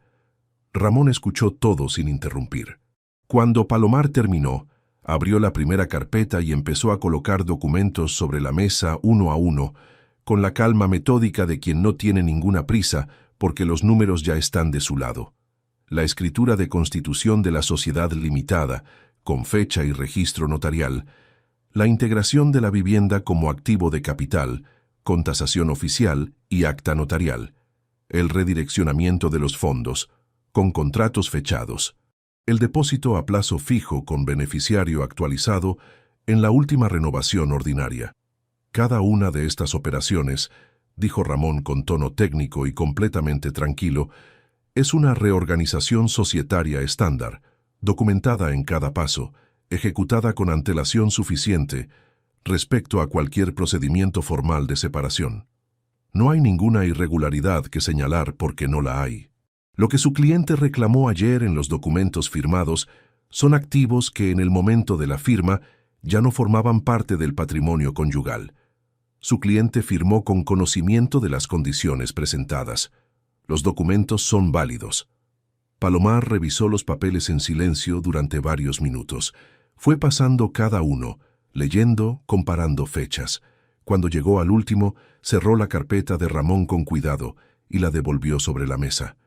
Ramón escuchó todo sin interrumpir. Cuando Palomar terminó, abrió la primera carpeta y empezó a colocar documentos sobre la mesa uno a uno, con la calma metódica de quien no tiene ninguna prisa porque los números ya están de su lado. La escritura de constitución de la sociedad limitada, con fecha y registro notarial, la integración de la vivienda como activo de capital, con tasación oficial y acta notarial, el redireccionamiento de los fondos, con contratos fechados, el depósito a plazo fijo con beneficiario actualizado en la última renovación ordinaria. Cada una de estas operaciones, dijo Ramón con tono técnico y completamente tranquilo, es una reorganización societaria estándar, documentada en cada paso, ejecutada con antelación suficiente respecto a cualquier procedimiento formal de separación. No hay ninguna irregularidad que señalar porque no la hay. Lo que su cliente reclamó ayer en los documentos firmados son activos que en el momento de la firma ya no formaban parte del patrimonio conyugal. Su cliente firmó con conocimiento de las condiciones presentadas. Los documentos son válidos. Palomar revisó los papeles en silencio durante varios minutos. Fue pasando cada uno, leyendo, comparando fechas. Cuando llegó al último, cerró la carpeta de Ramón con cuidado y la devolvió sobre la mesa.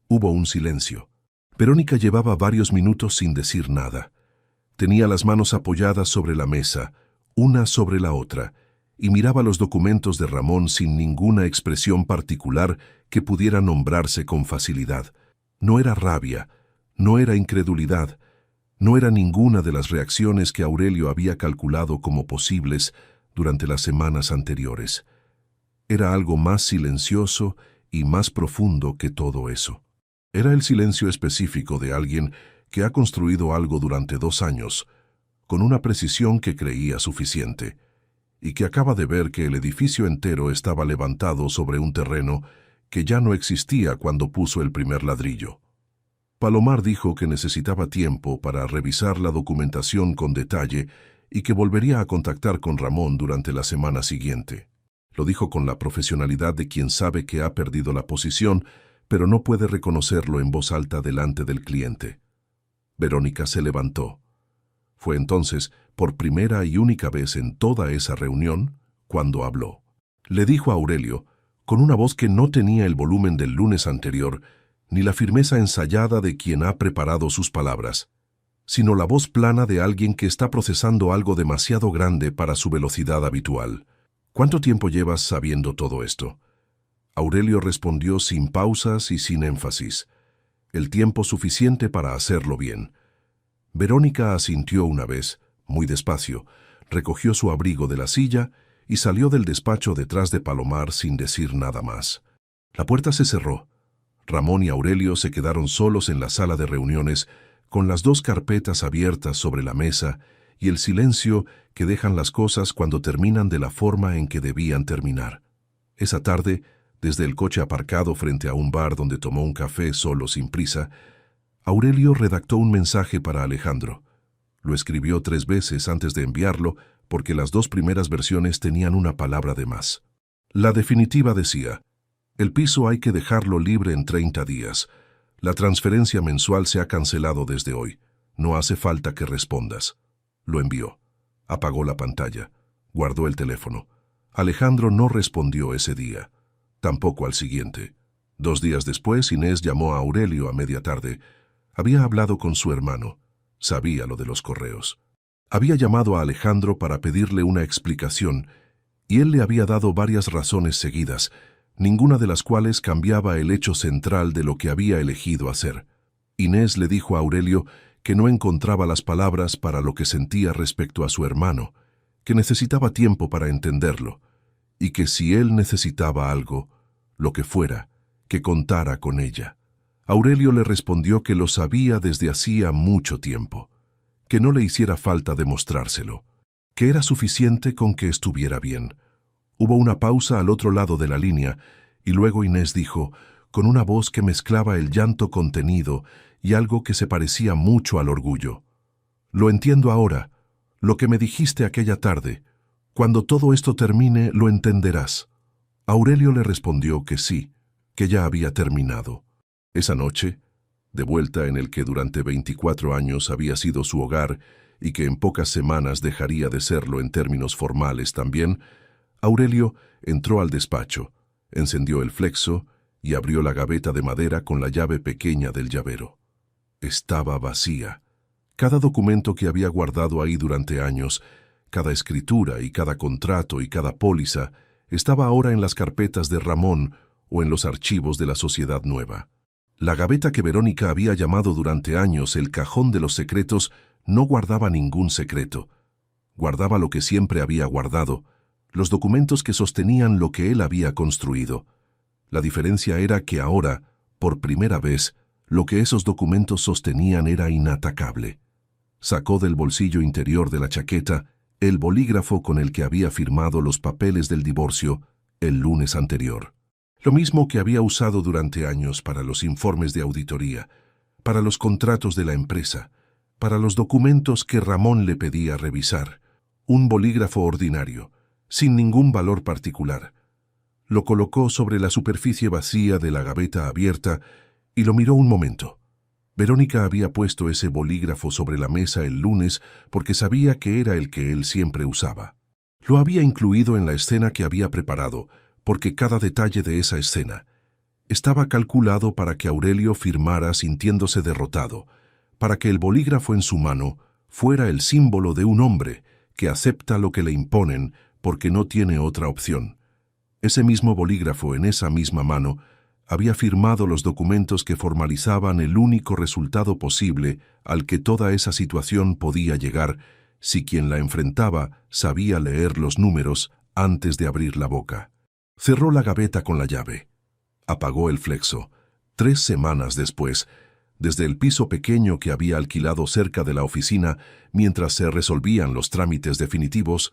Hubo un silencio. Verónica llevaba varios minutos sin decir nada. Tenía las manos apoyadas sobre la mesa, una sobre la otra, y miraba los documentos de Ramón sin ninguna expresión particular que pudiera nombrarse con facilidad. No era rabia, no era incredulidad, no era ninguna de las reacciones que Aurelio había calculado como posibles durante las semanas anteriores. Era algo más silencioso y más profundo que todo eso. Era el silencio específico de alguien que ha construido algo durante 2 años, con una precisión que creía suficiente, y que acaba de ver que el edificio entero estaba levantado sobre un terreno que ya no existía cuando puso el primer ladrillo. Palomar dijo que necesitaba tiempo para revisar la documentación con detalle y que volvería a contactar con Ramón durante la semana siguiente. Lo dijo con la profesionalidad de quien sabe que ha perdido la posición, pero no puede reconocerlo en voz alta delante del cliente. Verónica se levantó. Fue entonces, por primera y única vez en toda esa reunión, cuando habló. Le dijo a Aurelio, con una voz que no tenía el volumen del lunes anterior, ni la firmeza ensayada de quien ha preparado sus palabras, sino la voz plana de alguien que está procesando algo demasiado grande para su velocidad habitual. ¿Cuánto tiempo llevas sabiendo todo esto? Aurelio respondió sin pausas y sin énfasis. El tiempo suficiente para hacerlo bien. Verónica asintió una vez, muy despacio, recogió su abrigo de la silla y salió del despacho detrás de Palomar sin decir nada más. La puerta se cerró. Ramón y Aurelio se quedaron solos en la sala de reuniones, con las 2 carpetas abiertas sobre la mesa y el silencio que dejan las cosas cuando terminan de la forma en que debían terminar. Esa tarde, desde el coche aparcado frente a un bar donde tomó un café solo sin prisa, Aurelio redactó un mensaje para Alejandro. Lo escribió 3 veces antes de enviarlo porque las 2 primeras versiones tenían una palabra de más. La definitiva decía: el piso hay que dejarlo libre en 30 días. La transferencia mensual se ha cancelado desde hoy. No hace falta que respondas. Lo envió. Apagó la pantalla. Guardó el teléfono. Alejandro no respondió ese día. Tampoco al siguiente. 2 días después, Inés llamó a Aurelio a media tarde. Había hablado con su hermano. Sabía lo de los correos. Había llamado a Alejandro para pedirle una explicación, y él le había dado varias razones seguidas, ninguna de las cuales cambiaba el hecho central de lo que había elegido hacer. Inés le dijo a Aurelio que no encontraba las palabras para lo que sentía respecto a su hermano, que necesitaba tiempo para entenderlo, y que si él necesitaba algo, lo que fuera, que contara con ella. Aurelio le respondió que lo sabía desde hacía mucho tiempo, que no le hiciera falta demostrárselo, que era suficiente con que estuviera bien. Hubo una pausa al otro lado de la línea, y luego Inés dijo, con una voz que mezclaba el llanto contenido y algo que se parecía mucho al orgullo: lo entiendo ahora, lo que me dijiste aquella tarde. Cuando todo esto termine, lo entenderás. Aurelio le respondió que sí, que ya había terminado. Esa noche, de vuelta en el que durante 24 años había sido su hogar y que en pocas semanas dejaría de serlo en términos formales también, Aurelio entró al despacho, encendió el flexo y abrió la gaveta de madera con la llave pequeña del llavero. Estaba vacía. Cada documento que había guardado ahí durante años, cada escritura y cada contrato y cada póliza, estaba ahora en las carpetas de Ramón o en los archivos de la Sociedad Nueva. La gaveta que Verónica había llamado durante años el cajón de los secretos no guardaba ningún secreto. Guardaba lo que siempre había guardado, los documentos que sostenían lo que él había construido. La diferencia era que ahora, por primera vez, lo que esos documentos sostenían era inatacable. Sacó del bolsillo interior de la chaqueta el bolígrafo con el que había firmado los papeles del divorcio el lunes anterior. Lo mismo que había usado durante años para los informes de auditoría, para los contratos de la empresa, para los documentos que Ramón le pedía revisar. Un bolígrafo ordinario, sin ningún valor particular. Lo colocó sobre la superficie vacía de la gaveta abierta y lo miró un momento. Verónica había puesto ese bolígrafo sobre la mesa el lunes porque sabía que era el que él siempre usaba. Lo había incluido en la escena que había preparado, porque cada detalle de esa escena estaba calculado para que Aurelio firmara sintiéndose derrotado, para que el bolígrafo en su mano fuera el símbolo de un hombre que acepta lo que le imponen porque no tiene otra opción. Ese mismo bolígrafo en esa misma mano había firmado los documentos que formalizaban el único resultado posible al que toda esa situación podía llegar si quien la enfrentaba sabía leer los números antes de abrir la boca. Cerró la gaveta con la llave. Apagó el flexo. 3 semanas después, desde el piso pequeño que había alquilado cerca de la oficina mientras se resolvían los trámites definitivos,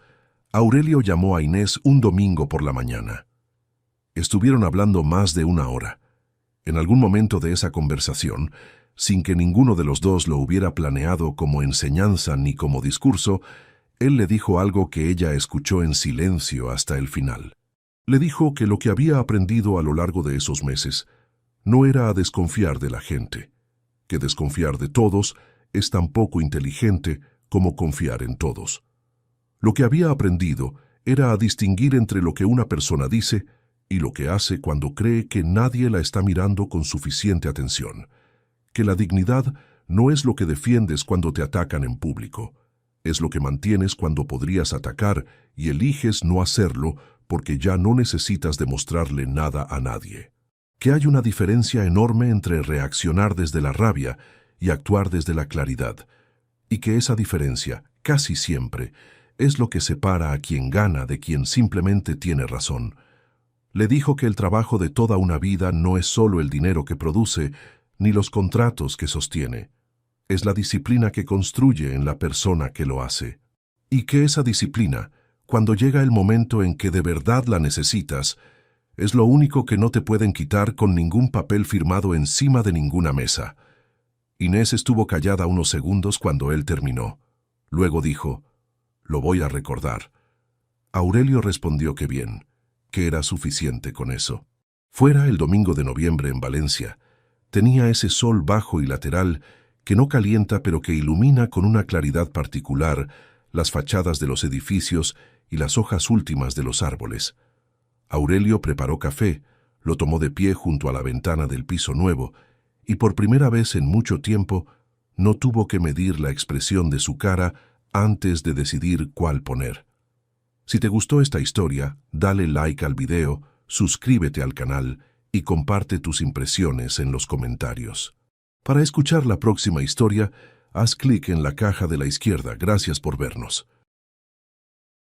Aurelio llamó a Inés un domingo por la mañana. Estuvieron hablando más de 1 hora. En algún momento de esa conversación, sin que ninguno de los dos lo hubiera planeado como enseñanza ni como discurso, él le dijo algo que ella escuchó en silencio hasta el final. Le dijo que lo que había aprendido a lo largo de esos meses no era a desconfiar de la gente, que desconfiar de todos es tan poco inteligente como confiar en todos. Lo que había aprendido era a distinguir entre lo que una persona dice y lo que hace cuando cree que nadie la está mirando con suficiente atención, que la dignidad no es lo que defiendes cuando te atacan en público, es lo que mantienes cuando podrías atacar y eliges no hacerlo porque ya no necesitas demostrarle nada a nadie. Que hay una diferencia enorme entre reaccionar desde la rabia y actuar desde la claridad, y que esa diferencia, casi siempre, es lo que separa a quien gana de quien simplemente tiene razón. Le dijo que el trabajo de toda una vida no es solo el dinero que produce, ni los contratos que sostiene. Es la disciplina que construye en la persona que lo hace. Y que esa disciplina, cuando llega el momento en que de verdad la necesitas, es lo único que no te pueden quitar con ningún papel firmado encima de ninguna mesa. Inés estuvo callada unos segundos cuando él terminó. Luego dijo: «Lo voy a recordar». Aurelio respondió que bien, que era suficiente con eso. Fuera el domingo de noviembre en Valencia, tenía ese sol bajo y lateral que no calienta pero que ilumina con una claridad particular las fachadas de los edificios y las hojas últimas de los árboles. Aurelio preparó café, lo tomó de pie junto a la ventana del piso nuevo y por primera vez en mucho tiempo no tuvo que medir la expresión de su cara antes de decidir cuál poner. Si te gustó esta historia, dale like al video, suscríbete al canal y comparte tus impresiones en los comentarios. Para escuchar la próxima historia, haz clic en la caja de la izquierda. Gracias por vernos.